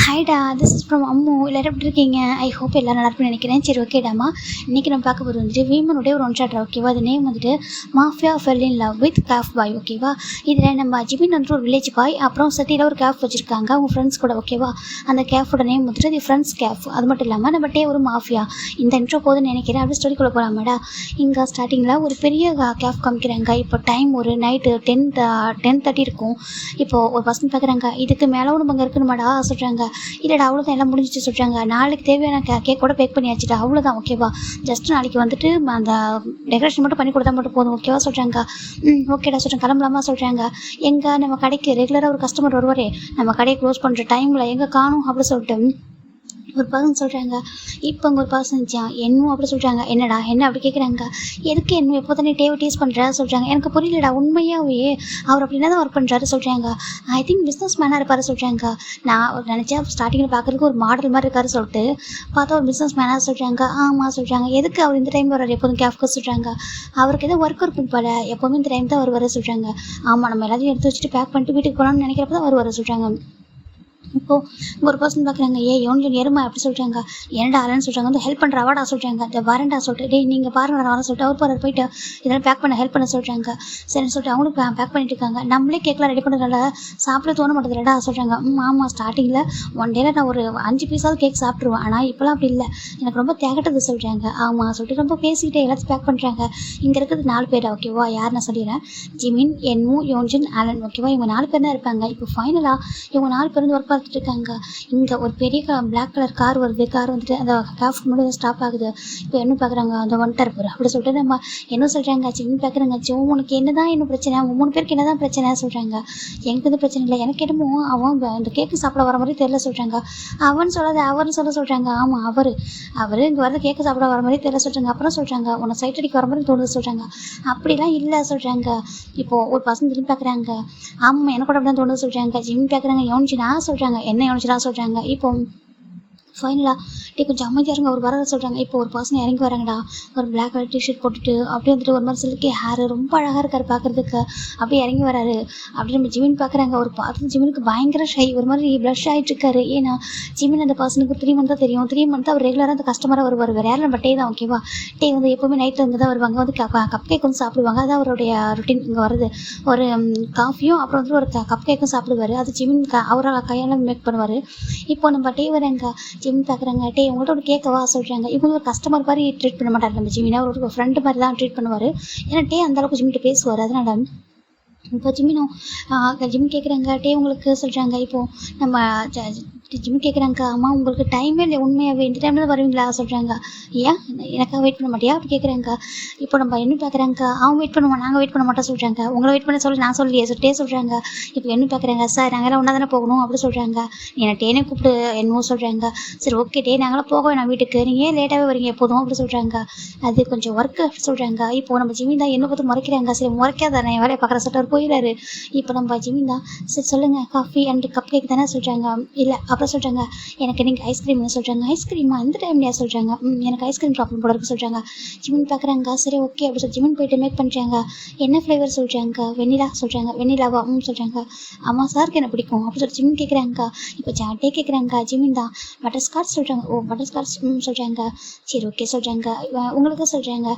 ஹாய்டா, this is from Ammu. எல்லாரும் எப்படி இருக்கீங்க? ஐ ஹோப் எல்லோரும் நல்லா இருக்குன்னு நினைக்கிறேன். சரி, ஓகேடாமா. இன்றைக்கி நம்ம பார்க்க போகிறது வந்துட்டு வீமனுடைய ஒரு ஒன் ஷாட், ஓகேவா? அது நேம் வந்துட்டு mafia fell in love with cafe boy, ஓகேவா? இதில் நம்ம ஜிமின் வந்துட்டு ஒரு வில்லேஜ் பாய், அப்புறம் சிட்டியில் ஒரு கேஃப் வச்சுருக்காங்க அவங்க ஃப்ரெண்ட்ஸ் கூட, ஓகேவா? அந்த கேஃபோட நேம் வந்துட்டு தி ஃப்ரெண்ட்ஸ் கேஃப். அது மட்டும் இல்லாமல் நம்ம ஒரு மாஃபியா இந்த இன்ட்ரோ போதுன்னு நினைக்கிறேன். அப்படி ஸ்டோரிக்குள்ளே போகலாமாடா. இங்கே ஸ்டார்டிங்கில் ஒரு பெரிய கேஃப் காமிக்கிறாங்க. இப்போ டைம் ஒரு நைட்டு 10:30 இருக்கும். இப்போது ஒரு பர்சன் பார்க்குறாங்க. இதுக்கு மேலே ஒன்று அங்கே இருக்குன்னு சொல்கிறாங்க. இல்லைடா, அவ்வளோதான், எல்லாம் முடிஞ்சிச்சு சொல்கிறாங்க. நாளைக்கு தேவையான கேக் கூட பேக் பண்ணியாச்சுட்டா, அவ்வளோதான், ஓகேவா? ஜஸ்ட் நாளைக்கு வந்துட்டு அந்த டெக்கரேஷன் மட்டும் பண்ணி கொடுத்தா மட்டும் போதும், ஓகேவா சொல்கிறாங்க. ஓகேடா சொல்கிறேன், கிளம்பலாமா சொல்கிறாங்க. எங்கே நம்ம கடைக்கு ரெகுலராக ஒரு கஸ்டமர் வருவார், நம்ம கடையை க்ளோஸ் பண்ணுற டைமில் எங்கே காணும் அப்படி சொல்லிட்டு ஒரு பர்சன் சொல்கிறாங்க. இப்போ அங்கே ஒரு பர்சன் என்னும் அப்படி சொல்கிறாங்க. என்னடா என்ன அப்படி கேட்குறாங்க. எதுக்கு என்ன எப்போ தானே டீஸ் பண்ணுறா சொல்கிறாங்க. எனக்கு புரியலடா, உண்மையாகவே அவர் அப்படின்னா தான் ஒர்க் பண்ணுறாரு சொல்கிறாங்க. ஐ திங்க் பிஸ்னஸ் மேனாக இருப்பார் சொல்கிறாங்க. நான் நினச்சேன் ஸ்டார்டிங்கில் பார்க்குறதுக்கு ஒரு மாடல் மாதிரி இருக்காரு சொல்லிட்டு பார்த்தா ஒரு பிஸ்னஸ் மேனாக சொல்கிறாங்க. ஆமாம் சொல்கிறாங்க. எதுக்கு அவர் இந்த டைம் வர்றாரு எப்போதும் கேஃப்க்கு சொல்கிறாங்க. அவருக்கு எதோ ஒர்க் இருக்கும் போல, எப்போவுமே இந்த டைம் தான் அவர் வர சொல்கிறாங்க. ஆமாம், நம்ம எல்லாத்தையும் எடுத்து வச்சுட்டு பேக் பண்ணிட்டு வீட்டுக்கு போகலான்னு நினைக்கிறப்ப தான் அவர் வர சொல்கிறாங்க. இப்போது இங்கே ஒரு பர்சன் பார்க்குறாங்க. யோன் எருமை அப்படி சொல்கிறாங்க. என்னடா ஆலன்னு சொல்கிறாங்க. வந்து ஹெல்ப் பண்ணுற அவாடா சொல்கிறாங்க. இந்த வரேன்டா சொல்லிட்டு, டேய் நீங்கள் பாருங்க வரேன் சொல்லிட்டு அவர் போகிற போயிட்டு இதெல்லாம் பேக் பண்ண ஹெல்ப் பண்ண சொல்கிறாங்க. சரின்னு சொல்லிட்டு அவங்களும் பேக் பண்ணிட்டு இருக்காங்க. நம்மளே கேட்கலாம் ரெடி பண்ணுறதால சாப்பிட தோண மாட்டேதுலடா சொல்கிறாங்க. ஆமாம், ஸ்டார்டிங்கில் ஒன் டேயில் நான் ஒரு 5 பீஸாவது கேக் சாப்பிட்ருவேன், ஆனால் இப்போலாம் அப்படி இல்லை, எனக்கு ரொம்ப திகட்டது சொல்கிறாங்க. ஆமாம் சொல்லிட்டு ரொம்ப பேசிக்கிட்டே எல்லாத்தையும் பேக் பண்ணுறாங்க. இங்கே இருக்கிறது 4 பேர், ஓகேவா? யார் நான் சொல்லிடுறேன். ஜிமின், என்மு, யோன்ஜின், ஆலன், ஓகேவா? இவங்க 4 பேர் தான் இருப்பாங்க. இப்போ ஃபைனலாக இவங்க 4 பேர் வந்து ஒர்க் பார்த்துட்டு இருக்காங்க. இங்கே ஒரு பெரிய பிளாக் கலர் கார் வருது. கார் வந்துட்டு அந்த கேஃப்க்கு முன்னாடி ஸ்டாப் ஆகுது. இப்போ என்ன பார்க்குறாங்க, அந்த வந்துட்டார் போகிற அப்படி சொல்லிட்டு நம்ம என்ன சொல்கிறாங்க. சின்ன பார்க்குறாங்க. உனக்கு என்ன தான் என்ன பிரச்சனை, 3 பேருக்கு என்ன தான் பிரச்சனை சொல்கிறாங்க. எனக்கு எதுவும் பிரச்சனை இல்லை, எனக்கு என்னமோ அவன் இந்த கேக்கு சாப்பிட வர மாதிரி தெரியல சொல்கிறாங்க. அவன் சொல்லாத அவர்னு சொல்கிறாங்க. ஆமாம், அவர் இங்கே வரது கேக்கு சாப்பிட வர மாதிரி தெரியல சொல்கிறாங்க. அப்புறம் சொல்கிறாங்க உன்னை சைட் அடிக்க வர மாதிரி தோணுது சொல்கிறாங்க. அப்படிலாம் இல்லை சொல்கிறாங்க. இப்போது ஒரு பசங்க திரும்பி பார்க்குறாங்க. ஆமாம், எனக்கு கூட அப்படி தான் தோணுது சொல்கிறாங்க. ஜிம் பார்க்குறாங்க. யோனிச்சுனா சொல்கிறாங்க. என்ன யோனிச்சுனா சொல்கிறாங்க. இப்போ ஃபைனலாக கொஞ்சம் அமைதியாக இருங்க, ஒரு வர சொல்கிறாங்க. இப்போ ஒரு பர்சன் இறங்கி வராங்கடா. ஒரு பிளாக் கலர் டிஷர்ட் போட்டுட்டு அப்படியே வந்துட்டு ஒரு மாதிரி சில்கி ஹேர், ரொம்ப அழகாக இருக்கார் பார்க்குறதுக்கு. அப்படியே இறங்கி வராரு. அப்படி நம்ம ஜிமின் பார்க்குறாங்க. ஒரு பார்த்து ஜிமினுக்கு பயங்கர ஷை, ஒரு மாதிரி ப்ளஷ் ஆகிட்டு இருக்காரு. ஏன்னா ஜிமின் அந்த பர்சனுக்கு 3 மந்த் தான் தெரியும். 3 மந்த் அவர் ரெகுலராக அந்த கஸ்டமராக வருவார். வேறு யாரும் நம்ம தான், ஓகேவா? வந்து எப்போவுமே நைட்டில் இருந்து தான் வருவாங்க. வந்து கப் கேக் வந்து சாப்பிடுவாங்க. அதான் அவருடைய ரொட்டீன். இங்கே வருது ஒரு காஃபியும் அப்புறம் வந்துட்டு ஒரு கப் கேக்கும் சாப்பிடுவார். அது ஜிமின் அவரால் கையால் மேக் பண்ணுவார். இப்போ நம்ம வராங்க. ஜிமின் பார்க்குறாங்க. உங்கள்கிட்ட ஒரு கேட்கவா சொல்கிறாங்க. இவங்க ஒரு கஸ்டமர் மாதிரி ட்ரீட் பண்ண மாட்டார் நம்ம ஜிமினா, ஒரு ஃப்ரெண்டு மாதிரி தான் ட்ரீட் பண்ணுவார். ஏன்னா அந்தளவுக்கு ஜிமின்ட்டு பேசுவார். அதனால் இப்போ ஜிமின் கேட்குறாங்க. உங்களுக்கு சொல்கிறாங்க. இப்போது நம்ம ஜிம் கேட்குறாங்க. அம்மா உங்களுக்கு டைமே இல்லை உண்மையாகவே, இந்த டைமில் தான் வருவீங்களா சொல்கிறாங்க. ஏன் எனக்காக வெயிட் பண்ண மாட்டியா அப்படி கேட்குறாங்க. இப்போ நம்ம என்ன பார்க்குறாங்க. அவன் வெயிட் பண்ணுவோம், நாங்கள் வெயிட் பண்ண மாட்டோம் சொல்கிறாங்க. உங்களை வெயிட் பண்ண சொல்லி நான் சொல்லியே சொல்கிறாங்க. இப்போ என்ன பார்க்குறாங்க. சார் நாங்களாம் ஒன்றா தானே போகணும் அப்படி சொல்கிறாங்க. என்னை டேனே கூப்பிட்டு என்னமோ சொல்கிறாங்க. சரி ஓகே நாங்களாம் போக வேணாம் வீட்டுக்கு, நீங்கள் ஏன் லேட்டாகவே வரீங்க எப்போதும் அப்படி சொல்கிறாங்க. அது கொஞ்சம் ஒர்க்கு அப்படி சொல்கிறாங்க. இப்போ நம்ம ஜிமின் தான் என்ன பார்த்து முறைக்கிறாங்க. சரி முறைக்காத, நான் வேலையை பார்க்குற சொல்லிட்டு போயிடாரு. இப்போ நம்ம ஜிமின் தான் சரி சொல்லுங்கள், காஃபி அண்ட் கப் கேக் தானே சொல்கிறாங்க. இல்லை அப்புறம் சொல்கிறாங்க. எனக்கு நீங்கள் ஐஸ்கிரீம்னு சொல்கிறாங்க. ஐஸ்கிரீமா இந்த டைம்லையா சொல்கிறாங்க. எனக்கு ஐஸ்கிரீம் ப்ராப்ளம் போல இருக்கு சொல்கிறாங்க. ஜிமின் பார்க்குறாங்க. சரி ஓகே அப்படி சொல்லி ஜிமின் போயிட்டு மேக் பண்ணுறாங்க. என்ன ஃப்ளேவர் சொல்கிறாங்க. வெண்ணிலா சொல்கிறாங்க. வெண்ணிலாவா சொல்கிறாங்க. ஆமாம் சாருக்கு என்ன பிடிக்கும் அப்படி சொல்லி ஜிமின் கேட்குறாங்க. இப்போ டே கேட்குறாங்க. ஜிமின் தான் பட்டர் ஸ்காட்ச் சொல்கிறாங்க. ஓ பட்டர் ஸ்காட்ச் சொல்கிறாங்க. சரி ஓகே சொல்கிறாங்க. உங்களுக்கு சொல்கிறாங்க.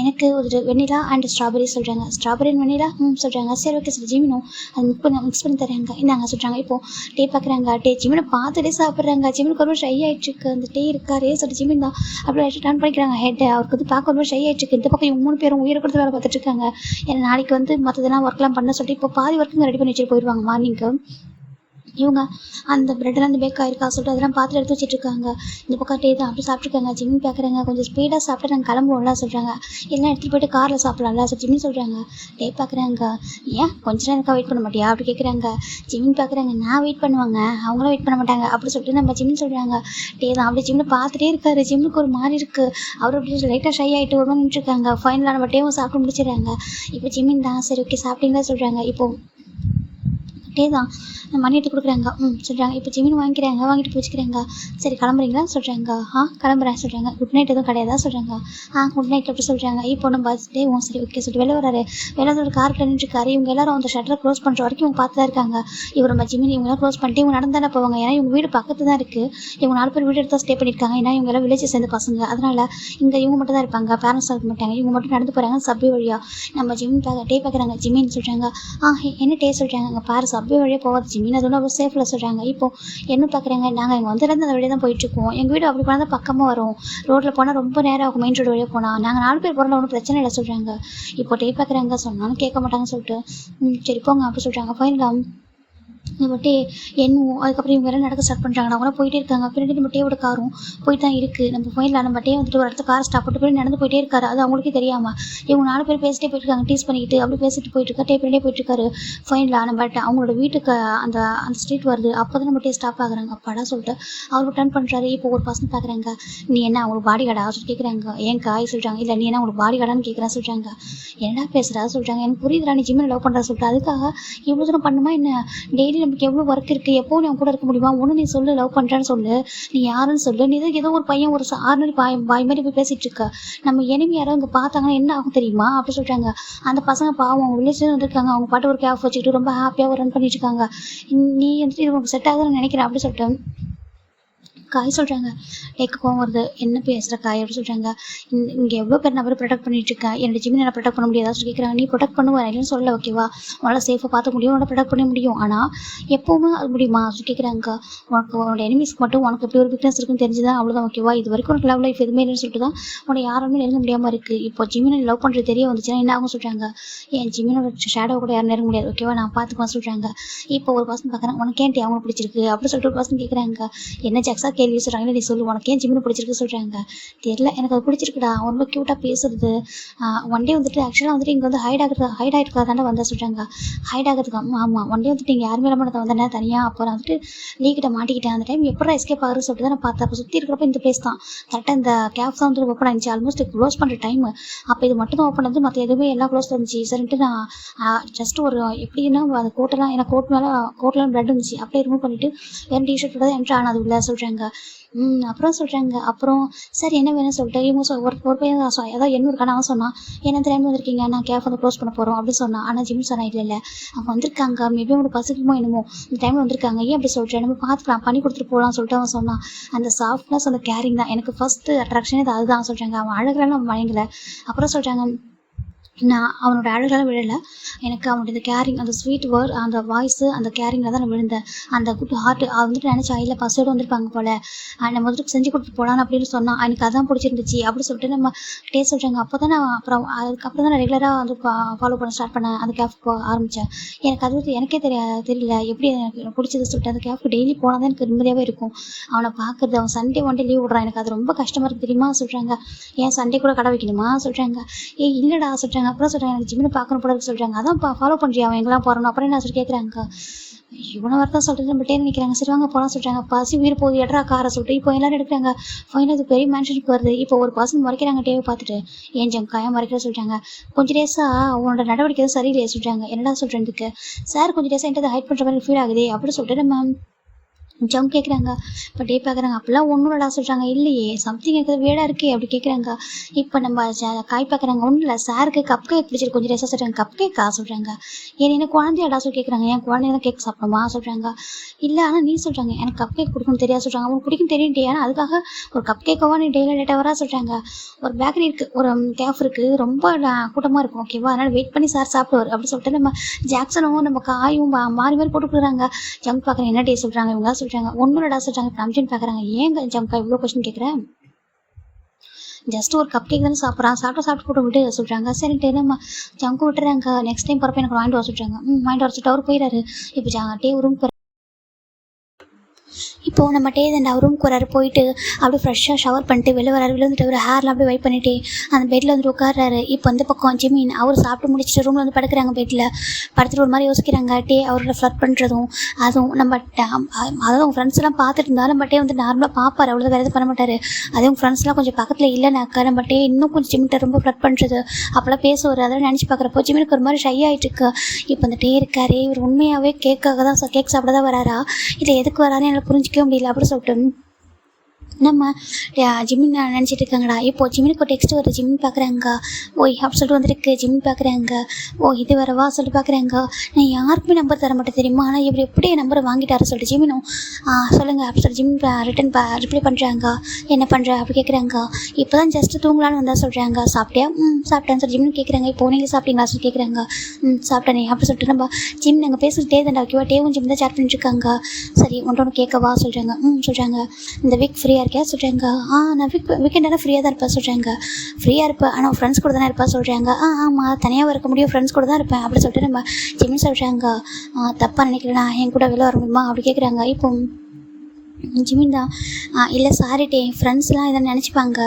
எனக்கு ஒரு வெண்ணிலா அண்ட் ஸ்ட்ராபெரி சொல்கிறாங்க. ஸ்ட்ராபெரி அண்ட் வெண்ணிலா சொல்கிறாங்க. சரி ஓகே சார் ஜிமினும் அது மிக்ஸ் பண்ணி தராங்க. இந்தாங்க சொல்கிறாங்க. இப்போது பார்க்குறாங்க. ஜிமினை பார்த்துட்டே சாப்பிட்றாங்க. ஜிமினுக்கு ஒரு ஷை ஆகிட்டுருக்கு. அந்த இருக்காரே சொல்லிட்டு ஜிமின் தான் அப்படியே டர்ன் பண்ணிக்கிறாங்க ஹெட்டை. அவருக்கு வந்து பார்க்க ஒரு ஷை ஆகிட்டுருக்கு. இந்த பக்கம் 3 பேரும் உயிரை கொடுத்து வேலை பார்த்துட்டு இருக்காங்க. ஏன்னா நாளைக்கு வந்து மற்றதெல்லாம் ஒர்க்லாம் பண்ண சொல்லிட்டு இப்போ பாதி ஒர்க்குங்க ரெடி பண்ணி வச்சுட்டு போயிடுவாங்க மார்னிங்க்கு. இவங்க அந்த ப்ரெட்டெல்லாம் அந்த பேக் ஆயிருக்கா சொல்லிட்டு அதெல்லாம் பார்த்துட்டு எடுத்து வச்சுட்ருக்காங்க. இந்த பக்கம் தான் அப்படி சாப்பிட்ருக்காங்க. ஜிமின் பார்க்குறாங்க. கொஞ்சம் ஸ்பீடாக சாப்பிட்டு நாங்கள் கிளம்புவோம்லாம் சொல்கிறாங்க. எல்லாம் எடுத்துகிட்டு போய்ட்டு காரில் சாப்பிட்லாம்ல சொல்லி ஜிமின் சொல்கிறாங்க. பார்க்குறாங்க. ஏன் கொஞ்ச நேரம் எனக்கா வெயிட் பண்ண மாட்டியா அப்படி கேட்குறாங்க. ஜிமின் பார்க்குறாங்க. நான் வெயிட் பண்ணுவாங்க, அவங்களும் வெயிட் பண்ண மாட்டாங்க அப்படி சொல்லிட்டு நம்ம ஜிமின் சொல்கிறாங்க. தான் அப்படி ஜிம்மில் பார்த்துட்டே இருக்காரு. ஜிம்முக்கு ஒரு மாதிரி இருக்குது. அவர் அப்படி லைட்டாக ஷை ஆகிட்டு ஒரு மாதிரி நின்றுருக்காங்க. ஃபைனலாக நம்ம சாப்பிட்டு முடிச்சிடுறாங்க. இப்போ ஜிமின் தான் சரி ஓகே சாப்பிட்டீங்களா சொல்கிறாங்க. இப்போது டே தான் மணி எடுத்து கொடுக்குறாங்க. சொல்கிறாங்க. இப்போ ஜிமின் வாங்கிக்கிறாங்க, வாங்கிட்டு போச்சுக்கிறாங்க. சரி கிளம்புறீங்களா சொல்கிறாங்க. கிளம்புறேன் சொல்கிறாங்க. குட் நைட் எதுவும் கிடையாதா சொல்கிறாங்க. குட் நைட் அப்படி சொல்கிறாங்க. இப்போ நம்ம டேவும் சரி ஓகே சொல்லிட்டு வெளில வராரு. வெளில ஒரு காருக்கு நின்றுருக்காரு. இவங்க எல்லாரும் அந்த ஷட்டரை க்ளோஸ் பண்ணுற வரைக்கும் இவங்க பார்த்து தான் இருக்காங்க. இவர் நம்ம ஜிமின் இவங்கெல்லாம் க்ளோஸ் பண்ணிட்டு இவங்க நடந்தானே போவாங்க. ஏன்னா இவங்க வீடு பக்கத்து தான் இருக்குது. இவங்க 4 பேர் வீடு எடுத்து ஸ்டே பண்ணியிருக்காங்க. ஏன்னா இவங்க எல்லாம் வில்லேஜ் சேர்ந்த பசங்க. அதனால் இங்கே இவங்க மட்டும் தான் இருப்பாங்க. பேரண்ட்ஸ் இருக்க மாட்டாங்க. இவங்க மட்டும் நடந்து போகிறாங்க சப்வே வழியாக. நம்ம ஜிமின் டே பார்க்குறாங்க. ஜிமின் சொல்கிறாங்க. என்ன டே சொல்கிறாங்க. அங்கே பாரு சப்வே வழியாக போகாது ஜிமின், அது ஒன்றும் அவ்வளோ சேஃபில் சொல்கிறாங்க. இப்போ என்ன பார்க்குறாங்க. நாங்கள் இங்கே வந்துலேருந்து அந்த வழியாக தான் போயிட்டுருக்கோம். எங்கள் வீடு அப்படி போனால் தான் பக்கமாக வரும். ரோட்டில் போனால் ரொம்ப நேரம் ஆகும். மெயின் ரோடு வழியாக போனால் நாங்கள் 4 பேர் போகிறோம், ஒன்றும் பிரச்சனை இல்லை சொல்கிறாங்க. இப்போ டே பார்க்குறாங்க. சொன்னாலும் கேட்க மாட்டாங்கன்னு சொல்லிட்டு சரி போங்க அப்படி சொல்கிறாங்க. ஃபைனலாக பட்டு என்னும் அதுக்கப்புறம் இவங்க எல்லாம் நடக்க ஸ்டார்ட் பண்ணுறாங்க. அவங்க போயிட்டே இருக்காங்க. பின்னாடி நம்ம டேவோட காரும் போயிட்டு தான் இருக்குது. நம்ம ஃபைனலாக நம்ம டே வந்துட்டு ஒரு இடத்துல காரை ஸ்டாப் பண்ணிட்டு போய் நடந்து போயிட்டே இருக்காரு. அது அவங்களுக்கே தெரியாமல் இவங்க 4 பேர் பேசிட்டே போயிட்டுருக்காங்க. டீஸ் பண்ணிக்கிட்டு அப்படி பேசிட்டு போயிட்டுருக்கா. டே பின்னாடியே போயிட்டுருக்காரு. ஃபைனலாக நம்ம அவங்களோட வீட்டுக்கு அந்த அந்த ஸ்ட்ரீட் வருது. அப்போ தான் நம்ம டே ஸ்டாப் ஆகுறாங்க. அப்பாடா சொல்லிட்டு அவர் டர்ன் பண்ணுறாரு. இப்போ ஒரு பர்சன் பார்க்குறாங்க. நீ என்ன அவங்களுக்கு பாடி கார்டா சொல்லி கேட்குறாங்க. ஏன் காய் சொல்கிறாங்க. இல்லை நீ என்ன அவங்களுக்கு பாடி கார்டான்னு கேட்குறான்னு சொல்கிறாங்க. என்னடா பேசுகிறா சொல்கிறாங்க. எனக்கு புரியுதுடா நீ ஜிம்மில் லவ் பண்ணுறா சொல்லிட்டு அதுக்காக இவ்வளோ தூரம் பண்ணுமா என்ன? டெய்லி நமக்கு எவ்வளோ ஒர்க் இருக்குது, எப்போ நீ அவங்க கூட இருக்க முடியுமா? ஒன்று நீ சொல்லு லவ் பண்ணுறான்னு சொல்லு, நீ யாருன்னு சொல்லு. நீ ஏதோ ஒரு பையன் ஒரு ஆர்டினரி பாய் மாதிரி போய் பேசிகிட்டு இருக்க. நம்ம எனிமி யாரோ இங்கே பார்த்தாங்கன்னா என்ன ஆகும் தெரியுமா அப்படி சொல்கிறாங்க. அந்த பசங்க பாவம் அவங்க வில்லேஜ்லேருந்து வந்திருக்காங்க. அவங்க பாட்டு ஒரு கேப் வச்சுக்கிட்டு ரொம்ப ஹாப்பியாக ரன் பண்ணிட்டு இருக்காங்க. நீ வந்துட்டு இது உனக்கு செட் ஆகுதுன்னு நினைக்கிறேன் அப்படி சொல்லிட்டு காய் சொல்கிறாங்க. லைக் கோவம் வருது. என்ன பேசுகிற காய் அப்படி சொல்கிறாங்க. இங்கே எவ்வளோ பேர் நான் ப்ரொடெக்ட் பண்ணிட்டுருக்கேன். என்னோட ஜிம்மினை நான் ப்ரொடெக்ட் பண்ண முடியாதா சொல்லி கேட்குறாங்க. நீ ப்ரொடெக்ட் பண்ணுவேன் இல்லைன்னு சொல்ல ஓகேவா, உன்னால் சேஃபாக பார்த்துக்க முடியும், உன்னால் ப்ரொடெக்ட் பண்ண முடியும். ஆனால் எப்போவுமே அது முடியுமா சொல்லி கேட்குறாங்க. உனக்கு உன்னோட எனிமீஸ்க்கு மட்டும் உனக்கு எப்படி ஒரு வீக்னஸ் இருக்குன்னு தெரிஞ்சுதான் அவ்வளோதான் ஓகேவா. இது வரைக்கும் உனக்கு லவ் லைஃப் எதுவுமே இல்லைன்னு சொல்லிட்டு தான் உன்னை யாருமே நெருங்க முடியாமல் இருக்குது. இப்போ ஜிம்மினை லவ் பண்ணுறது தெரிய வந்துச்சுன்னா என்ன ஆகும் சொல்கிறாங்க. என் ஜிம்மினோட ஷேடோ கூட யாரும் நெருங்க முடியாது ஓகேவா, நான் பார்த்துக்குவேன் சொல்கிறாங்க. இப்போ ஒரு பர்சன் பார்க்குறேன். உனக்கு ஏன்ட்டி அவங்க பிடிச்சிருக்கு அப்படி சொல்லிட்டு ஒரு பர்சன் கேட்குறாங்க. என்ன ஜெக்ஸா கேள்வி சொல்கிறாங்க. நீ சொல்லு உனக்கு ஏன் ஜிம்மினு பிடிச்சிருக்கு சொல்கிறாங்க. தெரியல எனக்கு அது பிடிச்சிருக்குடா, அவன் ரொம்ப க்யூட்டாக பேசுறது. ஒன் டே வந்துட்டு ஆக்சுவலாக வந்துட்டு இங்கே வந்து ஹைட் ஆகிருக்கா தானே வந்தேன் சொல்கிறாங்க. ஹைட் ஆகிறதுக்கு ஆமாம் ஒன் டே வந்துட்டு இங்கே யாருமே இல்லாமல் நான் வந்தேன் தனியாக. அப்புறம் வந்துட்டு லீக்கிட்ட மாட்டிக்கிட்டேன். அந்த டைம் எப்படா எஸ்கேப் ஆகுறது சொல்லிட்டு தான் நான் பார்த்தேன். அப்போ சுற்றி இருக்கிறப்ப இந்த பிளேஸ் தான் கரெக்டாக இந்த கேப் தான் வந்துட்டு ஓப்பன் ஆகிடுச்சு. ஆல்மோஸ்ட் க்ளோஸ் பண்ணுற டைம். அப்போ இது மட்டும் தான் ஓப்பன் ஆகுது, மற்ற எதுவுமே எல்லாம் க்ளோஸ் இருந்துச்சு. சரின்ட்டு நான் ஜஸ்ட் ஒரு எப்படின்னா அந்த கோட்டெல்லாம் எனக்கு கோட்டெல்லாம் பிளட் இருந்துச்சு. அப்படியே ரிமூவ் பண்ணிவிட்டு வேறு டிஷர்ட்டோட தான் என்ட்ரு ஆனது இல்லை சொல்கிறாங்க. அப்புறம் சொல்கிறாங்க. அப்புறம் சரி என்ன வேணும்னு சொல்லிட்டு இவங்க ஒரு பையன் ஏதாவது என்ன இருக்கான்னு அவன் சொன்னான். என்ன டைம் வந்திருக்கீங்க, நான் கேப் வந்து க்ளோஸ் பண்ண போகிறோம் அப்படின்னு சொன்னான். ஆனால் ஜிம் சொன்னா இல்லை அவங்க வந்திருக்காங்க, மேபி அவங்களுக்கு பசிக்குமோ என்னமோ இந்த டைமில் வந்திருக்காங்க, ஏன் அப்படி சொல்கிறேன், நம்ம பார்த்துக்கலாம் பண்ணி கொடுத்துட்டு போகலாம்னு சொல்லிட்டு அவன் சொன்னான். அந்த சாஃப்ட்னஸ் அந்த கேரிங் தான் எனக்கு ஃபஸ்ட்டு அட்ராக்ஷனே அதுதான் சொல்கிறாங்க. அவன் அழகுலாம் அவன் வழங்கலை. அப்புறம் சொல்கிறாங்க. நான் அவனோட அழகெல்லாம் விழலை, எனக்கு அவனோட இந்த கேரிங் அந்த ஸ்வீட் வேர்ட் அந்த வாய்ஸு அந்த கேரிங்கில் தான் நான் விழுந்தேன். அந்த குட் ஹார்ட்டு அது வந்துட்டு நினச்சா இல்லை பசோடு வந்திருப்பாங்க போல், நம்ம வந்துட்டு செஞ்சு கொடுத்துட்டு போகலான்னு அப்படின்னு சொன்னான். எனக்கு அதான் பிடிச்சிருந்துச்சு அப்படி சொல்லிட்டு நம்ம டேஸ்ட் சொல்கிறாங்க. அப்போ தான் நான் அதுக்கப்புறம் தான் நான் ரெகுலராக வந்து ஃபாலோ பண்ண ஸ்டார்ட் பண்ணேன். அந்த கேஃப் போக ஆரம்பித்தேன். எனக்கு அது வந்து எனக்கே தெரியல எப்படி எனக்கு பிடிச்சது சொல்லிட்டு அந்த கேஃப்க்கு டெய்லி போனால் தான் எனக்கு நிம்மதியாகவே இருக்கும். அவனை பார்க்குறது. அவன் சண்டே ஒன் டே லீவ் விட்றான், எனக்கு அது ரொம்ப கஷ்டமாக இருக்குது தெரியுமா சொல்கிறாங்க. ஏன் சண்டே கூட கடை வைக்கணுமா சொல்கிறாங்க. இல்லைடா சொல்கிறாங்க. அப்புறம் சொல்கிறாங்க எனக்கு ஜிம்மில் பார்க்கணும் போல இருக்கு சொல்கிறாங்க. அதான் ஃபாலோ பண்ணுறியா அவன் எங்கெல்லாம் போகிறோம் அப்புறம் என்ன சொல்லி கேட்குறாங்க. இவனை வரதான் சொல்லிட்டு நம்மகிட்டே நினைக்கிறாங்க. சரி வாங்க போகலாம் சொல்கிறாங்க. பசி உயிர் போகுது எட்ரா காரை சொல்லிட்டு இப்போ எல்லாரும் எடுக்கிறாங்க. ஃபைனல் இது பெரிய மேன்ஷனுக்கு வருது. இப்போ ஒரு பர்சன் முறைக்கிறாங்க டேவை பார்த்துட்டு. ஏன் ஜங்காயா முறைக்கிற சொல்கிறாங்க. கொஞ்சம் டேஸாக உன்னோட நடவடிக்கை எதுவும் சரியில்லையே சொல்கிறாங்க. என்னடா சொல்கிறதுக்கு சார் கொஞ்சம் டேஸாக என்கிட்ட ஹைட் பண்ணுற மாதிரி ஃபீல் ஆகுது அப்படி சொல்லிட்டு நம்ம ஜம் கேட்குறாங்க. இப்போ டே பார்க்குறாங்க. அப்போல்லாம் ஒன்றும் இல்லடா சொல்கிறாங்க. இல்லையே சம்திங் எனக்கு வேடாக இருக்கே அப்படி கேட்குறாங்க. இப்போ நம்ம காய் பார்க்குறாங்க. ஒன்றும் இல்லை சாருக்கு கப் கேக் பிடிச்சிருக்கு கொஞ்சம் டேஸாக சொல்கிறாங்க. கப் கேக்கா சொல்கிறாங்க. என்ன குழந்தையாடா சொல்லி கேட்குறாங்க. என் குழந்தைய தான் கேக் சாப்பிடணுமா சொல்கிறாங்க. இல்லை ஆனால் நீ சொல்கிறாங்க எனக்கு கப் கேக் கொடுக்கணும் தெரியாது சொல்கிறாங்க. அவங்களுக்கு பிடிக்கும் தெரியும் ஆனால் அதுக்காக ஒரு கப் கேக்காவா நீ டெய்லி லேட்டாக வரா சொல்கிறாங்க. ஒரு பேக்கரி இருக்குது, ஒரு கேஃப் இருக்குது, ரொம்ப கூட்டமாக இருக்கும் ஓகேவா, அதனால் வெயிட் பண்ணி சார் சாப்பிடுவார் அப்படி சொல்லிட்டு நம்ம ஜாக்சனும் நம்ம காயும் மாறி மாறி போட்டு கொடுக்குறாங்க. ஜங்க் பார்க்குறேன். என்ன டே சொல்கிறாங்க இவங்க சொல்கிறாங்க. ஒன்றும் இல்லடா சொல்கிறாங்க. இப்போ அம்ஜின் பார்க்குறாங்க. ஏங்க ஜம்கா இவ்வளோ கொஸ்டின் கேட்குறேன், ஜஸ்ட் ஒரு கப் கேக் தானே சாப்பிட்டு போட்டு விட்டு சொல்கிறாங்க. சரின்ட்டு நம்ம ஜங்கு விட்டுறாங்க. நெக்ஸ்ட் டைம் போகிறப்ப எனக்கு வாங்கிட்டு வர சொல்கிறாங்க. வாங்கிட்டு வர சொல்லிட்டு அவர் போயிடாரு. இப்போ டே ரூம் இப்போது நம்ம டேதண்டா ரூம்க்கு வராரு. போயிட்டு அப்படியே ஃப்ரெஷ்ஷாக ஷவர் பண்ணிட்டு வெளில வராரு. விழுந்துட்டு ஒரு ஹேர்லாம் அப்படியே வைப் பண்ணிட்டு அந்த பெட்டில் வந்துட்டு உட்கார்றாரு. இப்போ இந்த பக்கம் ஜிமின் அவர் சாப்பிட்டு முடிச்சுட்டு ரூமில் வந்து படுக்கிறாங்க. பெட்டில் படுத்துட்டு ஒரு மாதிரி யோசிக்கிறாங்க. அவரோட ஃப்ளட் பண்ணுறதும் அதுவும் நம்ம அதாவது அவங்க ஃப்ரெண்ட்ஸ்லாம் பார்த்துட்டு இருந்தாலும் பட்டே வந்து நார்மலாக பார்ப்பார். அவ்வளோ வேறு எதுவும் பண்ண மாட்டார். அதே அவங்க ஃப்ரெண்ட்ஸ்லாம் கொஞ்சம் பக்கத்தில் இல்லைனாக்கா நம்ம இன்னும் கொஞ்சம் ஜிமின்ட்ட ரொம்ப ஃப்ளட் பண்ணுறது அப்போல்லாம் பேசுவார். அதெல்லாம் நினச்சி பார்க்குறப்போ ஜிமினுக்கு ஒரு மாதிரி ஷை ஆகிட்டு இருக்கு. இப்போ அந்த இருக்காரு இவர் உண்மையாகவே கேக்காக தான் கேக் சாப்பிட தான் வராரா, இல்லை எதுக்கு வராருன்னு எனக்கு புரிஞ்சிக்கவே முடியல அப்படின்னு சொல்லிட்டு நம்ம ஜிமின் நினச்சிட்டு இருக்காங்கடா. இப்போது ஜிமினுக்கு ஒரு டெக்ஸ்ட் வருது. ஜிமின் பார்க்குறாங்க. ஓய் அப்படி சொல்லிட்டு வந்திருக்கு. ஜிமின் பார்க்குறாங்க. ஓ இது வரவா சொல்லிட்டு பார்க்குறாங்க. நான் யாருக்குமே நம்பர் தர மாட்டேன் தெரியுமா, ஆனால் இவர் எப்படி என் நம்பரை வாங்கிட்டாரு சொல்லிட்டு ஜிமினும் சொல்லுங்கள் அப்படி சொல்லி ஜிமின் ரிப்ளை பண்ணுறாங்க. என்ன பண்ணுற அப்படி கேட்குறாங்க. இப்போ தான் ஜஸ்ட்டு தூங்கலான்னு வந்தால் சொல்கிறாங்க. சாப்பிட்டியா? சாப்பிட்டேன்னு சொல்லி ஜிமின் கேட்குறாங்க. இப்போ நீங்கள் சாப்பிட்டீங்களா சொல்லி கேட்குறாங்க. சாப்பிட்டேனே அப்படி சொல்லிட்டு நம்ம ஜிமின் நாங்கள் பேசிக்கிட்டே தான் ஓகேவா. டேவும் ஜிமின் தான் சேட் பண்ணிட்டுருக்காங்க. சரி ஒன்று கேட்கவா சொல்கிறாங்க. சொல்கிறாங்க. இந்த வீக் ஃப்ரீயாக இருக்கியா சொல்கிறாங்க. நான் வீக்கெண்டான ஃப்ரீயாக தான் இருப்பேன் சொல்கிறாங்க. ஃப்ரீயாக இருப்பேன் ஆனால் ஃப்ரெண்ட்ஸ் கூட தானே இருப்பேன் சொல்கிறாங்க. ஆமாம் தனியாக இருக்க முடியும், ஃப்ரெண்ட்ஸ் கூட தான் இருப்பேன் அப்படி சொல்லிட்டு நம்ம ஜிமின் சொல்கிறாங்க. தப்பாக நினைக்கிறேன்னா என் கூட வெளில வர முடியுமா அப்படி கேட்குறாங்க. இப்போ ஜிமின் தான் இல்லை சாரிட்டே என் ஃப்ரெண்ட்ஸ்லாம் எதாவது நினச்சிப்பாங்க,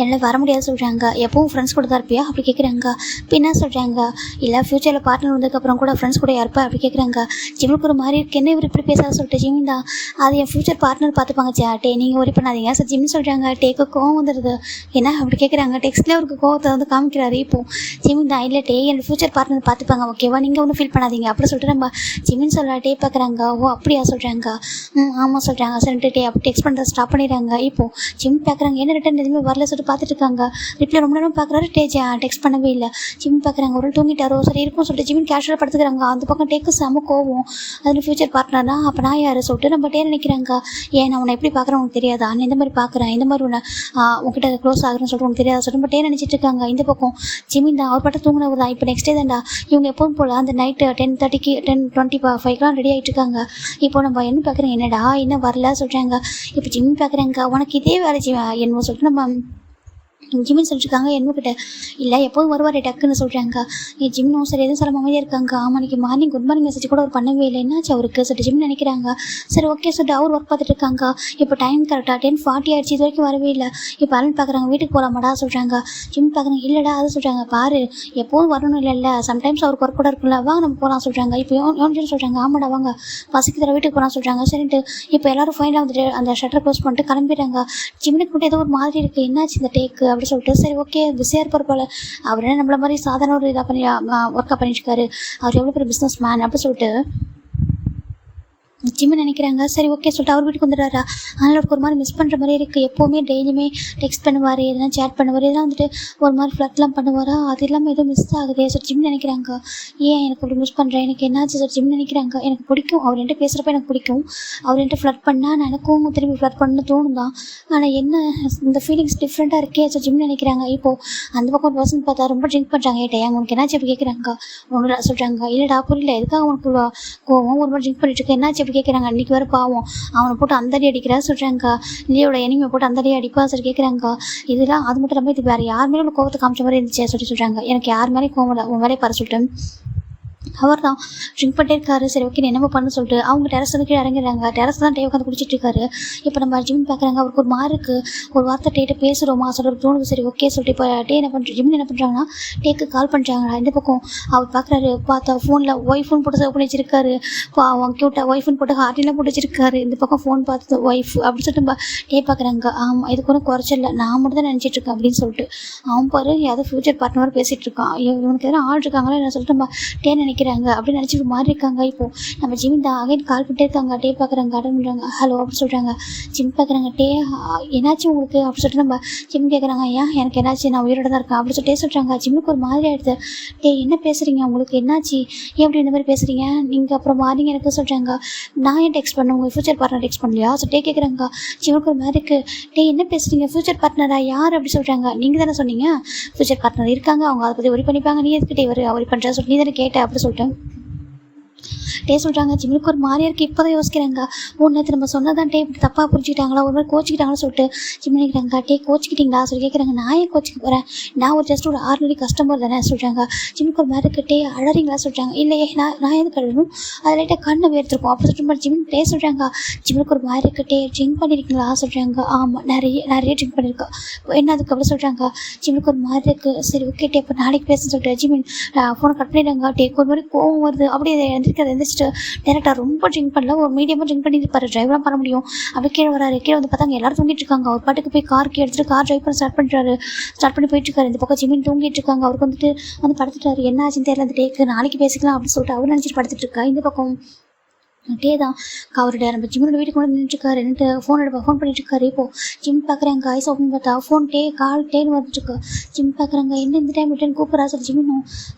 என்னால் வர முடியாது சொல்கிறாங்க. எப்பவும் ஃப்ரெண்ட்ஸ் கூட தான் இருப்பியா அப்படி கேட்குறாங்க. பின்னா சொல்கிறாங்க. இல்லை ஃப்யூச்சரில் பார்ட்னர் வந்ததுக்கப்புறம் கூட ஃப்ரெண்ட்ஸ் கூட இருப்பா அப்படி கேட்குறாங்க. ஜிமினுக்கு ஒரு மாதிரி இருக்கு. என்ன இவர் இப்படி பேசாத சொல்லிட்டு ஜிமின் தான் அது என் ஃப்யூச்சர் பார்ட்னர் பார்த்துப்பாங்க டே நீங்கள் ஒரி பண்ணாதீங்க சார் ஜிமின் சொல்கிறாங்க. டேக்கு கோவம் வந்துடுது. என்ன அப்படி கேட்குறாங்க. டெக்ஸ்ட்லேயே அவருக்கு கோவத்தை வந்து காமிக்கிறாரு. இப்போது ஜிமின் தான் இல்லை டே என் ஃப்யூச்சர் பார்ட்னர் பார்த்துப்பாங்க ஓகேவா, நீங்கள் ஒன்றும் ஃபீல் பண்ணாதீங்க அப்படி சொல்லிட்டு நம்ம ஜிமின் சொல்ல டே பார்க்குறாங்க. ஓ அப்படியா சொல்கிறாங்க. ஆமாம் சொல்கிறாங்க. சரி டே அப்படி டெக்ஸ்ட் பண்ணுறத ஸ்டாப் பண்ணிடுறாங்க. இப்போது ஜிம் பார்க்குறாங்க. என்ன ரிட்டன் எதுவுமே வரல சொல்லிட்டு பார்த்துட்டு இருக்காங்க. ரிப்ளை ரொம்ப நேரம் பார்க்குறாரு. டெக்ஸ்ட் பண்ணவே இல்லை. ஜிம் பார்க்குறாங்க. ஒரு தூங்கிட்டாரோ சரி இருக்கும் சொல்லிட்டு ஜிமின் கேஷுவலாக படுத்துக்கிறாங்க. அந்த பக்கம் டேக்கு செம கோவம். அதில் ஃபியூச்சர் பார்ட்னர்னா அப்போ நான் யார் சொல்லிட்டு நம்ம நினைக்கிறாங்க. ஏன் நான் உன்னை எப்படி பார்க்குறேன் உனக்கு தெரியாதா, நான் இந்த மாதிரி பார்க்குறேன் இந்த மாதிரி உன்னை உங்ககிட்ட க்ளோஸ் ஆகுறேன்னு சொல்லிட்டு உனக்கு தெரியாதா சொல்லிட்டு நம்ம நினச்சிட்டு இருக்காங்க. இந்த பக்கம் ஜிமின் தான் அவர் பாட்டு தூங்கினவர் தான். இப்போ நெக்ஸ்ட் டே தான்டா இவங்க எப்பவும் போல் அந்த நைட்டு 10:30க்கு 10:25 ரெடி ஆகிட்டு இருக்காங்க. இப்போ நம்ம என்ன பார்க்குறேன் என்னடா இன்னும் வரல சொல்கிறாங்க. இப்போ ஜிம் பார்க்குறாங்க. உனக்கு இதே வேலை என்னமோ சொல்லிட்டு நம்ம ஜிமின் சொல்லிட்டுருக்காங்க. என்னக்கிட்ட இல்லை எப்போதும் வருவார் டக்குன்னு சொல்கிறாங்க. ஜிம்னும் சரி எதுவும் சொல்ல அமைதியாக இருக்காங்க. ஆமாம் அன்றைக்கி மார்னிங் குட் மார்னிங் மெசேஜ் கூட அவர் பண்ணவே இல்லை, என்னாச்சு அவருக்கு சொல்லிட்டு ஜிம் நினைக்கிறாங்க. சரி ஓகே சொல்லிட்டு அவர் ஒர்க் பார்த்துட்டு இருக்காங்க. இப்போ டைம் கரெக்டாக 10:40 ஆயிடுச்சு, இது வரைக்கும் வரவே இல்லை. இப்போ அருண் பார்க்குறாங்க. வீட்டுக்கு போகலாமாடா சொல்கிறாங்க. ஜிம் பார்க்குறாங்க. இல்லைடா அது சொல்கிறாங்க. பாரு எப்போதும் வரணும் இல்லைல்ல, சம்டைம்ஸ் அவருக்கு ஒர்க் கூட இருக்குல்ல, வாங்க நம்ம போகலாம் சொல்கிறாங்க. இப்போ யோனிச்சு சொல்கிறாங்க. ஆமாடா வாங்க பசிக்கு தர வீட்டுக்கு போகலாம் சொல்கிறாங்க. சரின்ட்டு இப்போ எல்லோரும் ஃபைனலாக வந்துட்டு அந்த ஷட்டரை க்ளோஸ் பண்ணிட்டு கிளம்பிடுறாங்க. ஜிம்னுக்கு மட்டும் ஏதோ ஒரு மாதிரி இருக்குது, என்னாச்சு இந்த டேக்கு அப்படி சொல்லிட்டு. சரி ஓகே பிஸியாக இருப்பார் போல், அவர் என்ன நம்மள மாதிரி சாதாரண ஒரு இதாக பண்ணி ஒர்க்காக பண்ணிட்டுருக்காரு, அவர் எவ்வளோ பெரிய பிஸ்னஸ் மேன் அப்படி சொல்லிட்டு நிச்சயமாக நினைக்கிறாங்க. சரி ஓகே சொல்லிட்டு அவர் வீட்டுக்கு வந்துடுறாரா. அதனால் அவருக்கு ஒரு மாதிரி மிஸ் பண்ணுற மாதிரி இருக்குது. எப்போவுமே டெய்லியுமே டெக்ஸ்ட் பண்ணுவார், எதனா சேட் பண்ணுவார், இதெல்லாம் வந்துட்டு ஒரு மாதிரி ஃப்ளட்லாம் பண்ணுவாரா, அது இல்லாமல் எதுவும் மிஸ் ஆகுது சார் ஜிம் நினைக்கிறாங்க. ஏன் எனக்கு அப்படி மிஸ் பண்ணுறேன், எனக்கு என்னாச்சு சார் ஜிம் நினைக்கிறாங்க. எனக்கு பிடிக்கும் அவர் என்கிட்ட பேசுகிறப்ப எனக்கு பிடிக்கும், அவர் என்கிட்ட ஃப்ளட் பண்ணால் நான் எனக்கும் திரும்பி ஃப்ளட் பண்ணணும்னு தோணும் தான், ஆனால் என்ன இந்த ஃபீலிங்ஸ் டிஃப்ரெண்ட்டாக இருக்கே சார் ஜிம் நினைக்கிறாங்க. இப்போது அந்த பக்கம் ஒரு பர்சன் பார்த்தா ரொம்ப ட்ரிங்க் பண்ணுறாங்க. ஏட்டா உனக்கு என்னாச்சு அப்படி கேட்குறாங்க. ஒன்று சொல்கிறாங்க. இல்லைடா புரியல எதுக்காக உனக்கு கோவம் ஒரு மாதிரி ட்ரிங்க் பண்ணிட்டு இருக்கேன் என்னாச்சு கேட்குறாங்க. அன்றைக்கி வேறு பாவம் அவனை போட்டு அந்தடி அடிக்கிறா சொல்கிறாங்க. லியோட எனிமே போட்டு அந்தடி அடிப்பா சொல்லி கேட்குறாங்க. இதெல்லாம் அது மட்டும் இல்லாமல் இது வேறு யார் மேலே உள்ள கோவத்தை காமிச்ச மாதிரி இருந்துச்சு சொல்லி சொல்கிறாங்க. எனக்கு யார் மேலே கோவம் இல்லை, உன் வேலையை பாரு சொல்லிட்டு அவர் தான் ட்ரிங்க் பண்ணிட்டே இருக்காரு. சரி ஓகே என்னமோ பண்ணு சொல்லிட்டு அவங்க டெரஸ் வந்து கீழே இறங்குறாங்க. டெரஸ் தான் டே உட்காந்து குடிச்சிட்டு இருக்காரு. இப்போ நம்ம ஜிம் பார்க்குறாங்க. அவருக்கு ஒரு மார்க்கு ஒரு வார்த்தை டேட்ட பேசுகிறோமா சொல்லிட்டு தோணுது. சரி ஓகே சொல்லிட்டு இப்போ டே என்ன பண்ணுற ஜிம் என்ன பண்ணுறாங்கன்னா டேக்கு கால் பண்ணுறாங்களா. இந்த பக்கம் அவர் பார்க்குறாரு. பார்த்தா ஃபோனில் ஒய்ஃபோன் போட்டு சேவ் பண்ணி வச்சிருக்காரு. அவங்க க்யூட்டாக ஒய்ஃபோன் போட்டு ஹார்ட்டிலாம் போட்டு வச்சிருக்காரு. இந்த பக்கம் ஃபோன் பார்த்து ஒய்ஃப் அப்படின்னு சொல்லிட்டு நம்ம டே பார்க்குறாங்க. ஆமாம் இதுக்கு ஒன்றும் குறைச்சில்ல, நான் மட்டும் தான் நினச்சிட்டு இருக்கேன் அப்படின்னு சொல்லிட்டு அவன் பாரு ஏதோ ஃபியூச்சர் பார்ட்னர் பேசிகிட்டு இருக்கான். இவனுக்கு எதனா ஆள் இருக்காங்களா என்ன சொல்லிட்டு நம்ம டே நினைக்கிறாங்க அப்படின்னு நினச்சிட்டு மாதிரி இருக்காங்க. இப்போ நம்ம ஜிம் தான் அகைன் கால் பண்ணிட்டே இருக்காங்க. டே பார்க்குறாங்க. அட்டன் பண்ணுறாங்க. ஹலோ அப்படின்னு சொல்கிறாங்க. ஜிம் பார்க்குறாங்க. டே என்னாச்சு உங்களுக்கு அப்படி சொல்லிட்டு நம்ம ஜிம் கேட்குறாங்க. ஏன் எனக்கு என்னாச்சு, நான் உயிரோட தான் இருக்கேன் அப்படி சொல்லிட்டு சொல்கிறாங்க. ஜிம்முக்கு ஒரு மாதிரி ஆகிடுது. டே என்ன பேசுகிறீங்க, உங்களுக்கு என்னாச்சு, ஏன் அப்படி இந்த மாதிரி பேசுகிறீங்க நீங்கள் அப்புறம் மார்னிங் எனக்கு சொல்கிறாங்க. நான் ஏன் டெக்ஸ்ட் பண்ணேன், உங்கள் ஃபியூச்சர் பார்ட்னர் டெக்ஸ்ட் பண்ணலையா ஸோ டே கேட்குறாங்க. ஜிம்முக்கு ஒரு மாதிரி இருக்குது. டே என்ன பேசுகிறீங்க, ஃபியூச்சர் பார்ட்னரா யார் அப்படி சொல்கிறாங்க. நீங்கள் தானே சொன்னீங்க ஃபியூச்சர் பார்ட்னர் இருக்காங்க, அவங்க அதை பற்றி ஒரி பண்ணிப்பாங்க, நீ எதுக்கிட்டே ஒரி பண்ணுற சொல்லி நீ தானே கேட்ட அப்படி சொல்லிட்டு டே சொல்கிறாங்க ஜிம்முக்கு ஒரு மாதிரியா இருக்குது. இப்போ தான் யோசிக்கிறாங்க, ஓ நேற்று நம்ம சொன்னதான் டே இப்படி தப்பாக புரிஞ்சுக்கிட்டாங்களா, ஒரு மாதிரி கோச்சிக்கிட்டாங்கன்னு சொல்லிட்டு ஜிம் நினைக்கிறாங்க. டே கோச்சிக்கிட்டீங்களா சொல்லி கேட்குறாங்க. நான் ஏன் கோச்சிக்க போகிறேன், நான் ஒரு ஜஸ்ட் ஒரு ஆர்டினரி கஸ்டமர் தானே சொல்கிறாங்க. ஜிம்முக்கு ஒரு மாதிரி இருக்கு. டே அழறீங்களா சொல்கிறாங்க. இல்லையே, நான் எதுக்கு அழணும், அது லைட்டாக கண்ணை வேர்த்திருக்கும் அப்போ சொல்லிட்டு ஜிம் டே சொல்கிறாங்க. ஜிம்முக்கு ஒரு மாதிரி இருக்கு. டே ட்ரிங்க் பண்ணியிருக்கீங்களா சொல்கிறாங்க. ஆமாம், நிறைய ட்ரிங்க் பண்ணியிருக்கோம். என்ன அதுக்கப்புறம் சொல்கிறாங்க, ஜிம்முக்கு ஒரு மாதிரி இருக்குது. சரி ஓகே டே, இப்போ நாளைக்கு பேச சொல்லிட்டு ஜிமின் ஃபோனை கட் பண்ணிடுறாங்க. டேக்கு ஒரு மாதிரி கோவம் வருது. அப்படியே எழுந்திரிச்சிட்டு டேரெக்டாக ரொம்ப ட்ரிங்க் பண்ணல, ஒரு மீடியமாக ட்ரிங்க் பண்ணியிருப்பாரு, டிரைவெலாம் பண்ண முடியும். அப்படியே கீழே வராரு. கீழே வந்து பார்த்தாங்க எல்லாரும் தூங்கிட்டு இருக்காங்க. அவர் பாட்டுக்கு போய் கார் எடுத்துட்டு கார் டிரைவ் பண்ண ஸ்டார்ட் பண்ணி போயிட்டு இருக்காரு. இந்த பக்கம் ஜிமின் தூங்கிட்டு இருக்காங்க. அவருக்கு வந்து படுத்துட்டாரு. என்ன ஆச்சுன்னு தெரியல, அந்த டேக்கு நாளைக்கு பேசிக்கலாம் அப்படின்னு சொல்லிட்டு அவர் நினச்சிட்டு படுத்துட்டு இருக்கா. இந்த பக்கம் டே தான் அவருடைய நம்ம ஜிம்மோட வீட்டுக்கு கொண்டு நின்றுட்டுருக்காரு. நின்று ஃபோன் பண்ணிட்டுருக்காரு. இப்போது ஜிம் பார்க்குறாங்க. ஐஸ் ஓப்பன் பார்த்தா ஃபோன் டேன்னு வந்துட்டுருக்கு. ஜிம் பார்க்குறாங்க, என்ன இந்த டைம் ரிட்டன் கூப்பிட்றா சொல்லி ஜிம்மினும்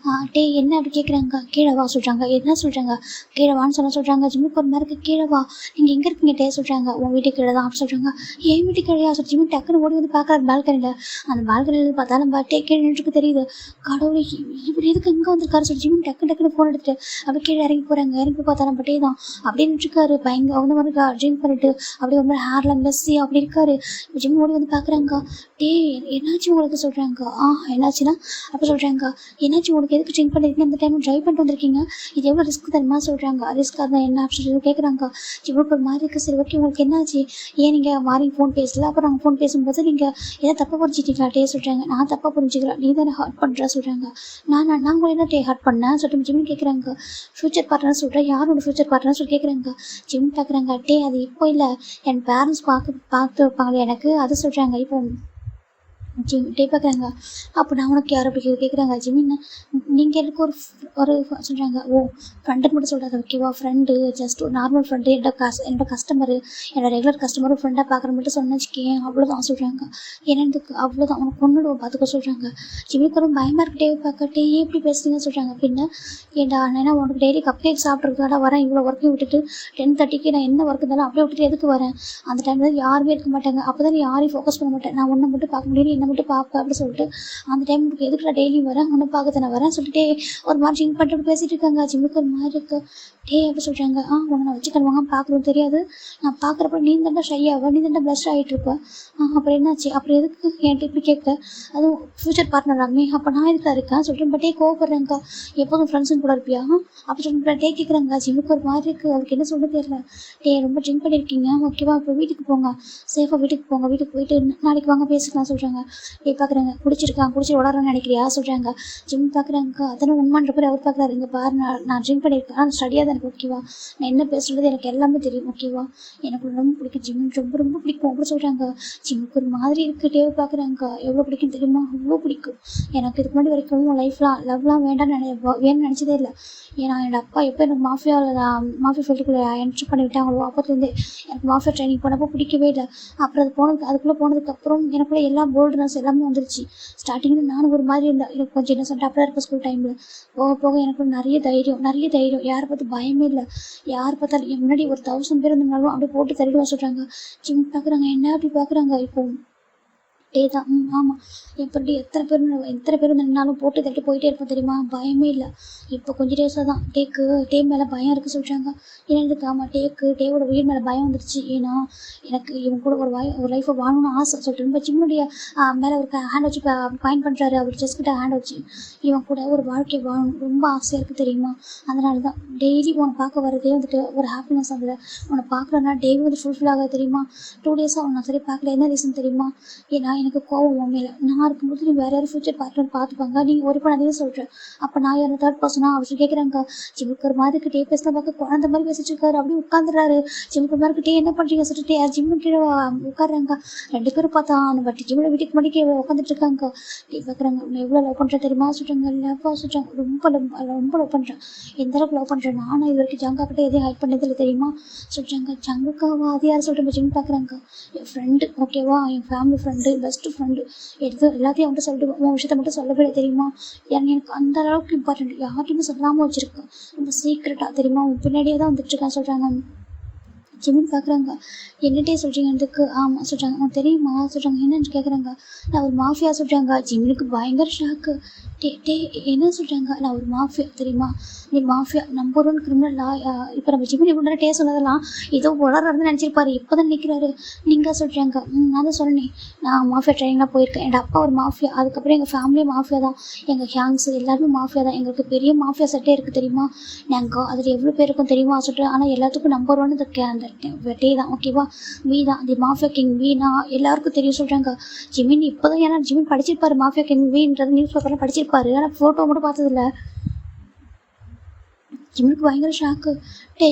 டே என்ன அப்படி கேட்குறாங்க. கீழே வா சொல்கிறாங்க. என்ன சொல்கிறாங்க, கீழே வான்னு சொல்கிறாங்க. ஜிம்முக்கு ஒரு மாதிரி கீழே வா, நீங்கள் எங்கே இருக்கீங்க டே சொல்கிறாங்க. உன் வீட்டுக்கு கீழே தான் அப்படி சொல்கிறாங்க. ஏன் வீட்டுக்கு கீழே சொல்லி ஜிம்மி டக்குன்னு ஓடி வந்து பார்க்குறாரு பால்கனியில். அந்த பால்கனியில் பார்த்தா நம்ம டே கீழே நின்றுக்கு தெரியுது. கடவுளை இப்படி எதுக்கு இங்கே வந்திருக்காரு சொல்லி ஜிம்மி டக்குன்னு ஃபோன் எடுத்துட்டு அப்படி கீழே இறங்கி போகிறாங்க. இறங்கி பார்த்தா நம்ம டே தான் அப்படின்னு இருக்காரு. பயங்கர வந்து மாதிரி ட்ரிங்க் பண்ணிட்டு அப்படியே ஒரு மாதிரி ஹேர்லாம் மெஸ்ஸி அப்படி இருக்காரு. ஜிம் ஓடி வந்து பார்க்குறாங்க. டே என்னாச்சு உங்களுக்கு சொல்கிறாங்க. என்னாச்சுன்னா அப்போ சொல்கிறாங்க, என்னாச்சு உங்களுக்கு, எதுக்கு ட்ரிங்க் பண்ணிருக்கீங்க, அந்த டைம் ட்ரைவ் பண்ணிட்டு வந்திருக்கீங்க, இது எவ்வளோ ரிஸ்க் தருமா சொல்கிறாங்க. ரிஸ்க்காக தான் என்ன அப்படின்னு சொல்லி கேட்குறாங்க. ஜிம்முக்கு ஒரு மாதிரி இருக்குது. சரி ஓகே உங்களுக்கு என்னாச்சு, ஏன் நீங்கள் மாறி ஃபோன் பேசல, அப்புறம் நாங்கள் ஃபோன் பேசும்போது நீங்கள் எதாவது தப்பாக புரிஞ்சுக்கிட்டீங்களா டே சொல்கிறாங்க. நான் தப்பாக புரிஞ்சுக்கலாம், நீ தானே ஹர்ட் பண்ணுறா சொல்கிறாங்க. நான் உங்களை என்ன டே ஹர்ட் பண்ணேன் சொல்லிட்டு ஜிம்னு கேட்குறாங்க. ஃப்யூச்சர் பார்ட்னர் சொல்கிறேன், யாரோட ஃப்யூச்சர் பார்ட்னர் சொல்லி கேட்குறாங்க. ஜிம் பார்க்குறாங்க. டே அது இப்போ இல்லை, என் பேரண்ட்ஸ் பார்த்து வைப்பாங்களே எனக்கு, அது சொல்கிறாங்க. இப்போ ஜிம் டே பார்க்குறாங்க. அப்போ நான் உனக்கு யாரை பிடிக்குது கேட்குறாங்க. ஜிமின் நீங்கள் எனக்கு ஒரு சொல்கிறாங்க. ஓ ஃப்ரெண்டுன்னு மட்டும் சொல்கிறாங்க. ஓகேவா, ஃப்ரெண்டு ஜஸ்ட் ஒரு நார்மல் ஃப்ரெண்டு, என்னோட கஸ்டமரு, என்னோட ரெகுலர் கஸ்டமரும் ஃப்ரெண்டாக பார்க்குற மட்டும் சொன்னேன் வச்சுக்கேன், அவ்வளோதான் சொல்கிறாங்க. என்னதுக்கு அவ்வளோதான், உனக்கு கொண்டுடுவோம் பார்த்துக்க சொல்கிறாங்க. ஜிமிக்கு ஒரு பயமாக இருக்கட்டே பார்க்கட்டே ஏன் இப்படி பேசுறீங்கன்னு சொல்கிறாங்க. பின்ன ஏன்டா ஏன்னா உனக்கு டெய்லி கப் கேக் சாப்பிட்றதுக்காக வரேன், இவ்வளோ ஒர்க்கையும் விட்டுட்டு 10:30க்கு நான் என்ன ஒர்க் இருந்தாலும் அப்படியே விட்டுட்டு எதுக்கு வரேன், அந்த டைமில் யாருமே இருக்க மாட்டாங்க, அப்போ தான் யாரையும் ஃபோக்கஸ் பண்ண மாட்டேன், நான் ஒன்றை மட்டும் பார்க்க முடியும், என்ன மட்டும் பார்ப்பேன் அப்படின்னு சொல்லிட்டு அந்த டைம் எதுக்கு நான் டெய்லி வரேன், ஒன்று பார்க்க தானே வரேன் சொல்லிட்டு ஒரு மாதிரி ட்ரிங்க் பண்ணிட்டு பேசிகிட்டு இருக்காங்க. ஜிம்முக்கு ஒரு மாதிரி இருக்குது. டே அப்படி சொல்கிறாங்க. உன்னை நான் வச்சுக்கணுவாங்க பார்க்குறோம் தெரியாது, நான் பார்க்குறப்ப நீ தாண்டா ஷையாவா, நீ தாண்டா ப்ளஷ் ஆகிட்டுருப்பேன், அப்புறம் என்னாச்சு, அப்புறம் எதுக்கு என்கிட்ட இப்படி கேட்க, அதுவும் ஃப்யூச்சர் பார்ட்னராமே, அப்போ நான் எதுக்காக இருக்கேன் சொல்லிட்டு பட்டே கோவப்படுறேங்க்கா, எப்போதும் ஃப்ரெண்ட்ஸும் கூட இருப்பியா அப்படி சொல்லிட்டு டே கேட்குறாங்க. ஜிம்முக்கு ஒரு மாதிரி இருக்குது, அவருக்கு என்ன சொல்ல தெரியல. டே ரொம்ப ட்ரிங்க் பண்ணியிருக்கீங்க, ஓகேவா, இப்போ வீட்டுக்கு போங்க, சேஃபாக வீட்டுக்கு போங்க, வீட்டுக்கு போயிட்டு நாளைக்கு வாங்க பேசிக்கலாம் சொல்கிறாங்க. டே பார்க்குறாங்க. குடிச்சிட்டு உடறான்னு நினைக்கிறியா சொல்கிறாங்க. ஜிம் பார்க்குறாங்க. அதெல்லாம் உண்மைன்றப்ப அவர் பார்க்குறாரு. இங்கே பாரு, நான் ட்ரிங்க் பண்ணியிருக்கேன், நான் ஸ்டடியாக தான் எனக்கு, ஓகேவா, நான் என்ன பேசுகிறது எனக்கு எல்லாமே தெரியும், ஓகேவா, எனக்கு ரொம்ப பிடிக்கும் ஜிம், ரொம்ப பிடிக்கும் அப்படி சொல்கிறாங்க. ஜிம்முக்கு ஒரு மாதிரி இருக்குது. டேவை பார்க்குறாங்க. எவ்வளோ பிடிக்கும் தெரியுமா, அவ்வளோ பிடிக்கும் எனக்கு. இதுக்கு முன்னாடி வரைக்கும் லவ்லாம் வேணும்னு நினச்சதே இல்லை. ஏன்னா என்னோட அப்பா எப்போ எனக்கு மாஃபியா ஃபீல்டுக்குள்ளே என்ட்ரி பண்ணி விட்டாங்களோ அப்போத்துலேருந்து எனக்கு மாஃபியா ட்ரைனிங் போனப்போ பிடிக்கவே இல்லை. அப்புறம் அதுக்குள்ளே போனதுக்கப்புறம் எனக்குள்ளே எல்லா போல்டுனஸ் எல்லாமே வந்துருச்சு. ஸ்டார்டிங்கில் நானும் ஒரு மாதிரி இருந்தேன், எனக்கு கொஞ்சம் என்ன சொல்லிட்டு அப்போ தான் இருப்பேன் ஸ்கூல் டைமில். போக போக எனக்கு நிறைய தைரியம், யாரை பார்த்து பயமே இல்லை. யார் பார்த்தாலும் என் முன்னாடி ஒரு 1000 பேர் இருந்தாலும் அப்படியே போட்டு தள்ளிடுவா சொல்கிறாங்க. ஜிம் பார்க்குறாங்க. என்ன அப்படி பார்க்குறாங்க. இப்போ டே தான். ஆமாம், எப்படி எத்தனை பேர் நின்னாலும் போட்டு தட்டி போயிட்டே இருப்போம் தெரியுமா, பயமே இல்லை. இப்போ கொஞ்சம் டேஸாக தான் டே மேலே பயம் இருக்குது சொல்கிறாங்க. என்னதுக்கு, ஆமாம் டேவோட உயிர் மேலே பயம் வந்துருச்சு. ஏன்னா எனக்கு இவன் கூட ஒரு லைஃப்பை வாழணும்னு ஆசை சொல்லிட்டு ரொம்ப ஜிம்முடைய மேலே ஒரு ஹேண்ட் வச்சு பாயிண்ட் பண்ணுறாரு. அவர் செஸ்கிட்ட ஹேண்ட் வச்சு இவன் கூட ஒரு வாழ்க்கை வாழணும் ரொம்ப ஆசையாக இருக்குது தெரியுமா. அதனால தான் டெய்லி உன்னை பார்க்க வரதே வந்துட்டு ஒரு ஹாப்பினஸ். அதில் உன்னை பார்க்குறேன்னா டெய்லி வந்து ஃபுல்ஃபில் ஆகாது தெரியுமா. 2 டேஸாக உன்னை சரி பார்க்கல, என்ன ரீசன் தெரியுமா, ஏன்னா எனக்கு கோவம் உன் மேலே. நான் இருக்கும்போது நீ வேறு யாரும் ஃபியூச்சர் பார்ட்னர் பார்த்துப்பாங்க, நீங்கள் ஒரு பண்ணாதே சொல்கிறேன். அப்போ நான் யாரும் தேர்ட் பர்சனாக அவர் கேட்குறாங்க. ஜிம்முக்கு மாதிரி டே பேசினா பார்க்க குழந்த மாதிரி பேசிட்டு இருக்காரு. அப்படியே உட்காந்துறாரு. ஜிம்முக்கு மாதிரி டே என்ன பண்ணுறீங்க சொல்லிட்டு ஜிம்மு கீழே உட்காடுறாங்க. 2 பேரும் பார்த்தா பட் ஜிம்மில் வீட்டுக்கு முன்னாடி உட்காந்துட்டு இருக்காங்க. டே பார்க்குறாங்க. நான் எவ்வளோ லவ் பண்ணுறேன் தெரியுமா சொல்கிறாங்க. லவ்வாக சொல்கிறாங்க. ரொம்ப லவ் பண்ணுறேன். எந்த அளவுக்கு லவ் பண்ணுறேன், நானும் இது வரைக்கும் ஜங்கா கிட்டே எதையும் ஹைட் பண்ணதில்லை தெரியுமா சொல்கிறாங்க. ஜங்குக்காவா, அது யார் சொல்கிறேன் ஜிம் பார்க்குறாங்க. என் ஃப்ரெண்டு, ஓகேவா, என் ஃபேமிலி ஃப்ரெண்டு, பெஸ்ட்டு ஃப்ரெண்டு, எல்லாத்தையும் அவன்கிட்ட சொல்லிட்டு உன் விஷயத்த மட்டும் சொல்லவே தெரியுமா. எனக்கு அந்த அளவுக்கு இம்பார்ட்டன்ட், யார்ட்டையுமே சொல்லாமல் வச்சுருக்கேன், ரொம்ப சீக்ரெட்டாக தெரியுமா, உன் பின்னாடியே தான் வந்துட்டுருக்கேன் சொல்கிறாங்க. ஜிமின் பார்க்குறாங்க. என்னட்டே சொல்கிறீங்கன்றதுக்கு ஆமாம் சொல்கிறாங்க. உனக்கு தெரியுமா சொல்கிறாங்க. என்னன்னு கேட்குறாங்க. நான் ஒரு மாஃபியா சொல்கிறாங்க. ஜிமினுக்கு பயங்கர ஷாக்கு. டே என்ன சொல்கிறாங்க. நான் ஒரு மாஃபியா தெரியுமா, நீ மாஃபியா நம்பர் 1 கிரிமினலா. இப்போ நம்ம ஜிமின் இவ்வளோ நேரம் சொன்னதெல்லாம் ஏதோ வளர்றதுன்னு நினச்சிருப்பாரு. இப்போ தான் நிற்கிறாரு. நீங்கள் சொல்கிறாங்க. நான் தான் சொன்னேன், நான் மாஃபியா ட்ரைனிங்லாம் போயிருக்கேன். எங்கள் அப்பா ஒரு மாஃபியா, அதுக்கப்புறம் எங்கள் ஃபேமிலியே மாஃபியா தான். எங்கள் ஹேங்ஸ் எல்லாருமே மாஃபியா தான். எங்களுக்கு பெரிய மாஃபியா செட்டே இருக்குது தெரியுமா. நாங்கள் அதில் எவ்வளோ பேர் இருக்கும் தெரியுமா சொல்கிறேன். ஆனால் எல்லாத்துக்கும் நம்பர் 1 அந்த டே தான். ஓகேவா, வீ தான் தி மாஃபியா கிங். வீணா எல்லாருக்கும் தெரியும் சொல்கிறாங்க. ஜிமின் இப்போ தான், ஏன்னா ஜிமின் படிச்சிருப்பாரு மாஃபியா கிங் வீன்றது நியூஸ் பேப்பரில் படிச்சிருப்பாரு. ஆனால் ஃபோட்டோ மட்டும் பார்த்ததில்ல. ஜிம்முக்கு பயங்கர ஷாக்கு. டே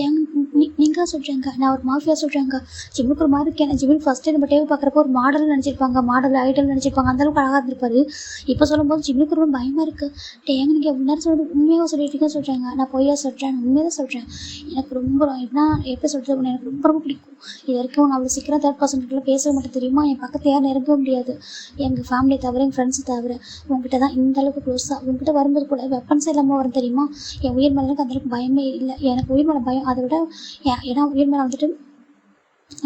நீங்கள் சொல்கிறாங்க. நான் ஒரு மாஃபியா சொல்கிறாங்க. ஜிம்முக்கு ஒரு மாதிரி இருக்கேன். ஜிம்முக்கு ஃபஸ்ட்டு நம்ம டேவை பார்க்குறப்போ ஒரு மாடல் நினச்சிருப்பாங்க, மாடல் ஐடல் நினச்சிருப்பாங்க. அந்தளவுக்கு அழகாக இருந்திருப்பாரு. இப்போ சொல்லும்போது ஜிம்முக்கு ரொம்ப பயமாக இருக்குது. டேங்க நீங்கள் எவ்வளோ நேரம் சொல்லுறது உண்மையாக சொல்லிட்டுருக்கேன்னு சொல்கிறாங்க. நான் பொய்யா சொல்கிறேன், உண்மையாக தான் சொல்கிறேன். எனக்கு ரொம்ப என்ன எப்படி சொல்கிறது, எனக்கு ரொம்ப ரொம்ப பிடிக்கும். இது வரைக்கும் நான் அவ்வளோ சீக்கிரம் தேர்ட் பர்சன்கிட்ட பேச மாட்டேன் தெரியுமா. என் பக்கத்தில் யாரும் நெருங்கவே முடியாது. எங்கள் ஃபேமிலியை தவிர, எங்கள் ஃப்ரெண்ட்ஸை தவிர. உங்ககிட்ட தான் இந்த அளவுக்கு க்ளோஸாக. உங்ககிட்ட வரும்போது கூட வெப்பன்ஸ் இல்லாமல் வரும் தெரியுமா. என் உயிர் மேலே எனக்கு அந்தளவுக்கு பயமே இல்லை. எனக்கு உயிர் மேலே பயம், அதை விட ஏன்னா உயிர் மேலே வந்துட்டு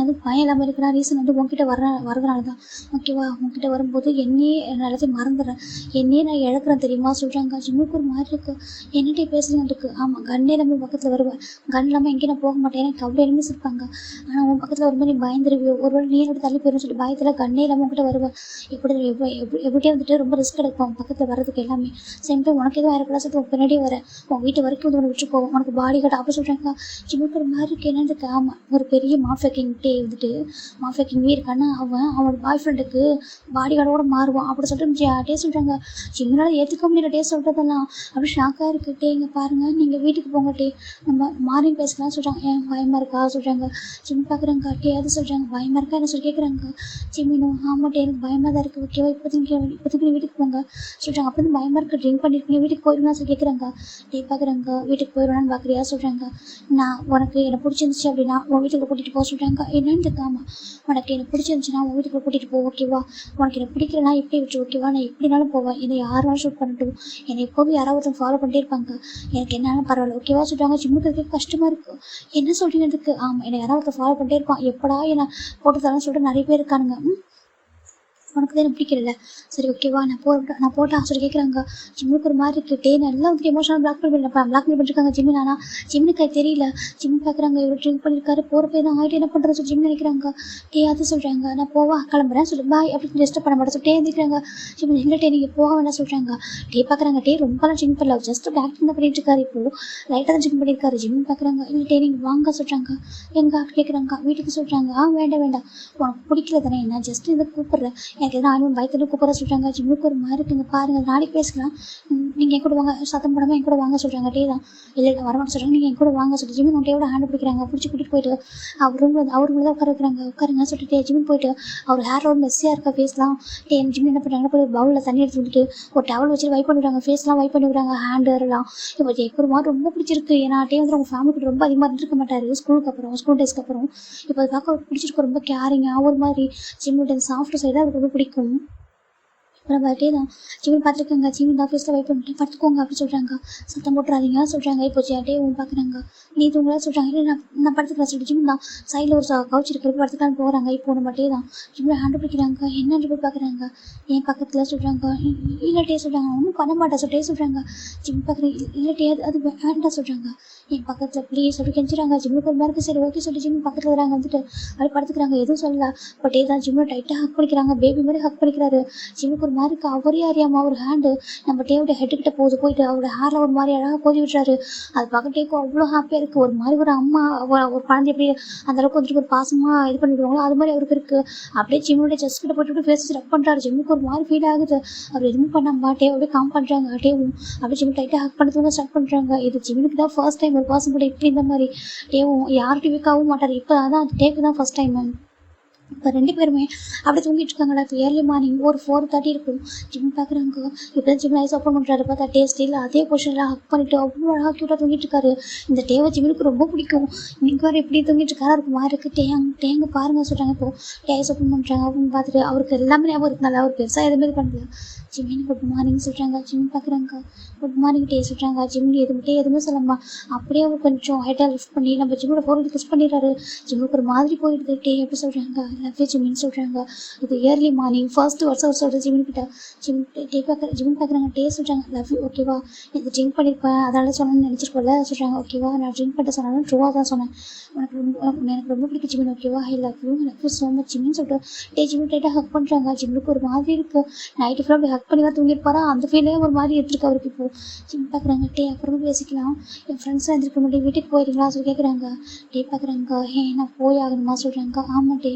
அது பயம் இல்லாமல் இருக்கிற ரீசன் வந்து உங்ககிட்ட வரதுனால தான். ஓகேவா, உங்ககிட்ட வரும்போது என்னையே எல்லாத்தையும் மறந்துடுறேன். என்னையே நான் இழக்கிறேன் தெரியுமா சொல்கிறாங்க. ஜிம்முக்கு ஒரு மாதிரி இருக்குது. என்னட்டே பேசுகிறேன் இருக்குது. ஆமாம், கண்ணே இல்லாமல் பக்கத்தில் வருவேன். கன் இல்லாமல் எங்கேயும் நான் போக மாட்டேன். எனக்கு அவ்வளோ எனிமீஸ் இருப்பாங்க. ஆனால் உன் பக்கத்தில் வரும்போது நீ பயந்துருவியோ, ஒருவேளை நீ என்னோட தள்ளி போயிடும் சொல்லி பயத்தில் கண்ணே இல்லாமல் உங்ககிட்ட வருவேன். எப்படியே வந்துட்டு ரொம்ப ரிஸ்க் எடுப்போம் பக்கத்தில் வர்றதுக்கு எல்லாமே. சேம் டைம் உனக்கு எதுவும் வரக்கூடாது சொல்லி உன் பின்னாடியே வரேன். உன் வீட்டு வரைக்கும் வந்து உனக்கு விட்டு போவோம். உனக்கு பாடி கார்டு அப்படி சொல்கிறாங்க. ஜிம்முக்கு ஒரு மாதிரி இருக்குது. என்னன்னு இருக்கு. ஆமாம், ஒரு பெரிய மாஃபியா கிங் டே வந்துட்டு மாஃபியா கிங் இருக்கான்னா அவனோட பாய் ஃப்ரெண்டுக்கு பாடி கார்டோட மாறுவான் அப்படி சொல்லிட்டு டே சொல்கிறாங்க. ஜிம்மினால் ஏற்றுக்க முடியல டே சொல்கிறதெல்லாம். அப்படி ஷாக்காக இருக்குது. டே இங்கே பாருங்கள், நீங்கள் வீட்டுக்கு போங்க டே, நம்ம மார்னிங் பேசலாம் சொல்கிறாங்க. ஏன் பயமாக இருக்கா சொல்கிறாங்க. ஜிம் பார்க்குறாங்க. டே அது சொல்கிறாங்க. பயமாக இருக்கா என்ன சொல்லி கேட்குறாங்க. ஜிம்மினும் ஆமாம் டே எனக்கு பயமாக தான் இருக்குது. ஓகேவா, இப்போதைக்கு நீ வீட்டுக்கு போங்க சொல்கிறாங்க. அப்போ வந்து பயமாக இருக்குது, ட்ரிங்க் பண்ணியிருக்கீங்க, வீட்டுக்கு போயிடுவேன் சொல்லி கேட்குறாங்க. டே பார்க்குறாங்க. வீட்டுக்கு போயிடுவேன்னு பார்க்குறியா சொல்கிறாங்க. நான் உனக்கு எனக்கு பிடிச்சிருந்துச்சு அப்படின்னா உன் வீட்டுக்கு கூட்டிகிட்டு போக சொல்கிறாங்க. என்னன்னு இருக்காமல் உனக்கு எனக்கு பிடிச்சிருந்துச்சுன்னா உன் வீட்டுக்கு கூட்டிகிட்டு போ. ஓகேவா, உனக்கு எனக்கு பிடிக்கலனா எப்படி விட்டு. ஓகேவா, நான் எப்படினாலும் போவேன். என்னை யாராலும் ஷூட் பண்ணட்டும், என்னை எப்போதும் யாராவது ஒருத்தன் ஃபாலோ பண்ணிட்டே இருப்பாங்க. எனக்கு என்னாலும் பரவாயில்ல. ஓகேவா சொல்கிறாங்க. ஜிம்முக்கு இருக்க கஷ்டமாக இருக்குது. என்ன சொல்கிறீங்க. ஆமாம், என்னை யாராவது ஒருத்தன் ஃபாலோ பண்ணிட்டே இருப்பான். எப்படா என்னை போட்டு தரேன்னு சொல்லிட்டு நிறைய பேர் இருக்கானுங்க. உனக்கு தான் எனக்கு பிடிக்கல. சரி ஓகேவா, நான் போட்டேன் சொல்லி கேட்குறாங்க. ஜிம்முக்கு ஒரு மாதிரி இருக்குது. டே நல்லா வந்துட்டு எமோஷனல் பிளாக்மெயில் பண்ணிருக்காங்க ஜிம்மின். ஆனால் ஜிம்முக்கு அது தெரியல. ஜிம் பார்க்குறாங்க. இவர் ட்ரிங்க் பண்ணியிருக்காரு, போகிறப்ப தான் ஆகிட்டு என்ன பண்ணுறது சொல்லி ஜிம் நினைக்கிறாங்க. டே அது சொல்கிறாங்க. நான் போவா கிளம்புறேன் சொல்லி பாய் அப்படின்னு டிஸ்டர்ப் பண்ண மாட்டேன் சொல்லிட்டே இருந்துக்கிறாங்க. ஜிம் இல்லை டே நீங்கள் போக வேணாம் சொல்கிறாங்க. டே பார்க்குறாங்க. டே ரொம்பலாம் ட்ரிங்க் பண்ணல, ஜஸ்ட் ஆக்டிங் தான் பண்ணிட்டு இருக்காரு. இப்போது லைட்டாக தான் ட்ரிங்க் பண்ணியிருக்காரு. ஜிம் பார்க்குறாங்க. இல்லை டே நீங்கள் வாங்க சொல்கிறாங்க. எங்கே கேட்குறாங்க. வீட்டுக்கு சொல்கிறாங்க. வேண்டாம் உனக்கு பிடிக்கல தானே, நான் ஜஸ்ட் இதை கூப்பிட்றேன், எனக்கு எதனா ஆயிரம் பயத்துல கூப்பிட சொல்கிறாங்க. ஜிம்முக்கு ஒரு மாதிரி இருக்குங்க. பாருங்கள் நாளைக்கு பேசிக்கலாம், நீங்கள் என் கூட வாங்க, சத்தம் போடாமல் என் கூட வாங்க சொல்கிறாங்க. டே தான் இல்லை வரமாட்டேன் சொல்கிறாங்க. நீங்கள் என் கூட வாங்க சொல்லி ஜிம்மின் உன் டேவோட ஹேண்ட் பிடிக்கிறாங்க. பிடிச்சி கூட்டிகிட்டு போயிட்டு அவர் ரூமில் தான் உட்காருங்க சொல்லிட்டு ஜிம்மின் போயிட்டு அவர் ஹேர் ஒரு மெஸ்ஸியாக இருக்கா ஃபேஸ்லாம். டே ஜிம்மின் என்ன பண்ணுறாங்க, போய் பவுலில் தண்ணி எடுத்து விட்டுட்டு ஒரு டவல் வச்சு வைப் பண்ணிவிடுறாங்க. ஃபேஸ்லாம் வைப் பண்ணி விடுறாங்க, ஹேண்ட் எல்லாம். இப்போ ஜெய்க்கு ஒரு மாதிரி ரொம்ப பிடிச்சிருக்கு. ஏன்னா டே வந்து அவங்க ஃபேமிலி ரொம்ப அதிகமாக இருந்திருக்க மாட்டார் ஸ்கூல் டேஸ்க்கு அப்புறம். இப்போ அது பார்க்க பிடிச்சிருக்கு, ரொம்ப கேரிங்காக ஒரு மாதிரி. ஜிம்மியோட சாஃப்ட் சைடாக அவருக்கு ரொம்ப பிடிக்கும். அப்புறம் பர்த்டே தான் ஜிமின் பார்த்துருக்காங்க. ஜிமின் ஆஃபீஸில் வெயிட் பண்ணிட்டு படுத்துக்கோங்க அப்படின்னு சொல்கிறாங்க. சத்தம் போட்டுறாதீங்க சொல்கிறாங்க. இப்போ டேவும் பார்க்குறாங்க. நீ தூங்கலாம் சொல்கிறாங்க. இல்லை நான் படுத்துக்கிறேன் சொல்லிட்டு ஜிமின் தான் சைடில் ஒரு கவுச் இருக்கிறப்ப படுத்துக்கலான்னு போகிறாங்க. இப்போ நம்ம டே தான் ஜிமின் ஹேண்ட் பிடிக்கிறாங்க. என்னன்னு போய் பார்க்குறாங்க. என் பக்கத்தில் சொல்கிறாங்க. இல்லை டே சொல்கிறாங்க. ஒன்றும் பண்ண மாட்டேன் சொல்லிட்டே சொல்கிறாங்க. ஜிம் பார்க்குறேன். இல்லை டே அது வேண்டாம் சொல்கிறாங்க. என் பக்கத்தில் ப்ளீஸ் சொல்லி கெஞ்சுறாங்க. ஜிம்முக்கு ஒரு மாதிரி சரி ஓகே சொல்லி ஜிம் பக்கத்தில் வராங்க. வந்துட்டு அப்படி படுத்துக்கிறாங்க. எதுவும் சொல்லல. பட் டே தான் ஜிம்மில் டைட்டாக ஹக் பண்ணிக்கிறாங்க. பேபி மாதிரி ஹக் பண்ணிக்கிறாரு. ஜிம்முக்கு ஒரு மாதிரி அவரே அறியாமல் ஒரு ஹேண்டு நம்ம டேவோட ஹெட்டுக்கிட்ட போயிட்டு அவரோட ஹேரில் ஒரு மாதிரி அழகாக போதி விட்டுறாரு. அது பார்க்க டேக்கு அவ்வளோ ஹாப்பியாக இருக்குது. ஒரு மாதிரி ஒரு அம்மா ஒரு குழந்தை எப்படி அந்தளவுக்கு வந்துட்டு ஒரு பாசமாக இது பண்ணிவிடுவாங்களோ அது மாதிரி அவருக்கு இருக்குது. அப்படியே ஜிம்முடைய செஸ்ட் கிட்ட போட்டு ஃபேஸ் ரப் பண்ணுறாரு. ஜிம்முக்கு ஒரு மாதிரி ஃபீல் ஆகுது. அவர் எதுவும் பண்ணாமல் டே அப்படியே காம் பண்ணுறாங்க. டேவும் அப்படியே ஜிம் டைட்டாக ஹக் பண்ணுறதுக்கு ஸ்டார்ட் பண்ணுறாங்க. இது ஜிம்முக்கு தான் ஃபர்ஸ்ட் டைம் ஒரு பர்சன் கூட இப்படி இந்த மாதிரி டேவும் யார் டிவிக்காகவும் மாட்டார். இப்போ அதான் டேக்கு தான் ஃபர்ஸ்ட் டைம். இப்போ 2 பேருமே அப்படியே தூங்கிட்டு இருக்காங்கடா. இப்போ ஏர்லி மார்னிங் ஒரு 4:30 இருக்கும். ஜிம் பார்க்குறாங்க. இப்போ தான் ஜிம் ஐஸ் ஓப்பன் பண்ணுறாரு. பார்த்தா டேஸ்ட் இல்லை, அதே பொசிஷனில் ஹக் பண்ணிட்டு அவ்வளோ அழகாக க்யூட்டாக தூங்கிட்டு இருக்காரு. இந்த டேவை ஜிம்முக்கு ரொம்ப பிடிக்கும். இன்னைக்கு வேறு எப்படி தூங்கிட்டு இருக்காரா இருக்கு மாதிரி இருக்குது. டேங்க பாருங்க சொல்கிறாங்க. இப்போ டே ஐஸ் ஓப்பன் பண்ணுறாங்க அப்படின்னு பார்த்துட்டு அவருக்கு எல்லாமே ஞாபகம் இருந்தால அவர் பெருசாக எதுவுமே பண்ணல. ஜிம்மின்னு குட் மார்னிங் சொல்கிறாங்க. ஜிம் பார்க்குறாங்க. குட் மார்னிங் டே சொல்கிறாங்க. ஜிம் எதுவுமே சொல்லம்மா. அப்படியே அவர் கொஞ்சம் ஹைட்டாக லிஃப்ட் பண்ணி நம்ம ஜிம்மோட ஃபோன் கிஸ் பண்ணிடுறாரு. ஜிம்முக்கு ஒரு மாதிரி போயிடுது. டே எப்படி சொல்கிறாங்க, லவ் யூ ஜிம்மின்னு சொல்கிறாங்க. இது இயர்லி மார்னிங் ஃபர்ஸ்ட் வருஷம் சொல்கிற ஜிம்மின் கிட்ட ஜிம் பார்க்குறாங்க. டே சொல்கிறாங்க லவ் யூ ஓகேவா, இது ட்ரிங்க் பண்ணியிருப்பேன் அதனால சொன்னேன்னு நினச்சிருக்கோம்ல சொல்கிறாங்க. ஓகேவா, நான் ட்ரிங்க் பண்ணிட்டு சொன்னாலும் ட்ரூவாக தான் சொன்னேன். எனக்கு ரொம்ப பிடிக்கும் ஜிம்மின். ஓகேவா, I love you so much ஜிம்மின்னு சொல்லிட்டு ஜிம்மு டைட்டாக ஹக் பண்ணுறாங்க. ஜிம்முக்கு ஒரு மாதிரி இருக்குது. நைட்டு ஃபுல்லாக அப்படி ஹக் பண்ணி தான் தூங்கியிருப்பாரா, அந்த ஃபீலே ஒரு மாதிரி எடுத்துருக்கு அவருக்கு. இப்போது ஜிம் பார்க்குறாங்க. டே அப்புறமா பேசிக்கலாம், என் ஃப்ரெண்ட்ஸாக இருந்திருக்க முடியும், வீட்டுக்கு போயிடுங்களா சொல்லி கேட்குறாங்க. டே பார்க்குறாங்க. நான் போய் ஆகணுமா சொல்கிறாங்க. ஆமாம் டே,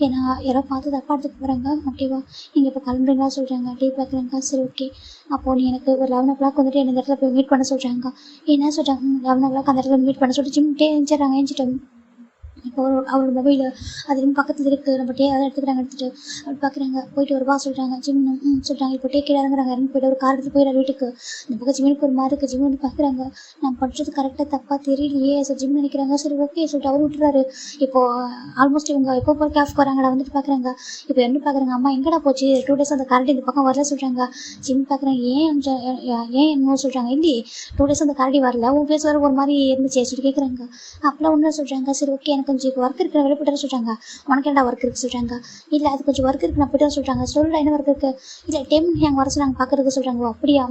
ஏன்னா யாரோ பார்த்து தப்பாக எடுத்துக்க போகிறாங்க. ஓகேவா, நீங்கள் இப்போ கிளம்புறீங்களா சொல்கிறாங்க. டே பார்க்குறாங்க. சரி ஓகே, அப்போது நீ எனக்கு ஒரு 11 o'clock வந்துட்டு இந்த இடத்துல போய் மீட் பண்ண சொல்கிறாங்க. என்ன சொல்கிறாங்க, 11 o'clock அந்த இடத்துல மீட் பண்ண சொல்லிட்டு ஜிம் டே எழுந்துட்டு இப்போ அவரோட மொபைலு அது பக்கத்தில் இருக்குது. நம்ம டே அதை எடுத்துட்டு அப்படி பார்க்குறாங்க. போயிட்டு ஒரு சொல்கிறாங்க. ஜிம் சொல்கிறாங்க. இப்போ டே கீழே இறங்குறாங்க. இறங்கி போய்ட்டு ஒரு கார் எடுத்து போயிடுற வீட்டுக்கு. இந்த பக்கம் ஜிம்முக்கு ஒரு மாதிரி இருக்குது. ஜிம் வந்து பார்க்குறாங்க. நான் பண்ணுறது கரெக்டாக தப்பாக தெரியலையே ஸோ ஜிம் நினைக்கிறாங்க. சரி ஓகே சொல்லிட்டு அவர் விட்டுறாரு. இப்போது ஆல்மோஸ்ட் இவங்க எப்போ போய் கேஃப் வராங்கடா வந்துட்டு பார்க்குறாங்க. இப்போ என்ன பார்க்குறாங்க, அம்மா எங்கடா போச்சு 2 days அந்த கரண்ட் இந்த பக்கம் வரல சொல்கிறாங்க. ஜிம் பார்க்குறாங்க. ஏன் என்னமோ சொல்கிறாங்க. இல்லையே 2 days அந்த கரண்டி வரல, உன் பேச வர ஒரு மாதிரி இருந்துச்சு சொல்லி கேட்குறாங்க. அப்போலாம் ஒன்றும் சொல்கிறாங்க. சரி ஓகே, எனக்கு கொஞ்சம் இப்போ ஒர்க் இருக்கிற வேலை போய்ட்டு சொல்கிறாங்க. உனக்கு என்ன ஒர்க் இருக்குது சொல்கிறாங்க. இல்லை அது கொஞ்சம் ஒர்க் இருக்குது நான் போய்ட்டு சொல்கிறாங்க. சொல்ல என்ன ஒர்க் இருக்குது, இல்லை டைம் அங்கே வர சொன்னாங்க பார்க்குறதுக்கு சொல்கிறாங்க. அப்படியா,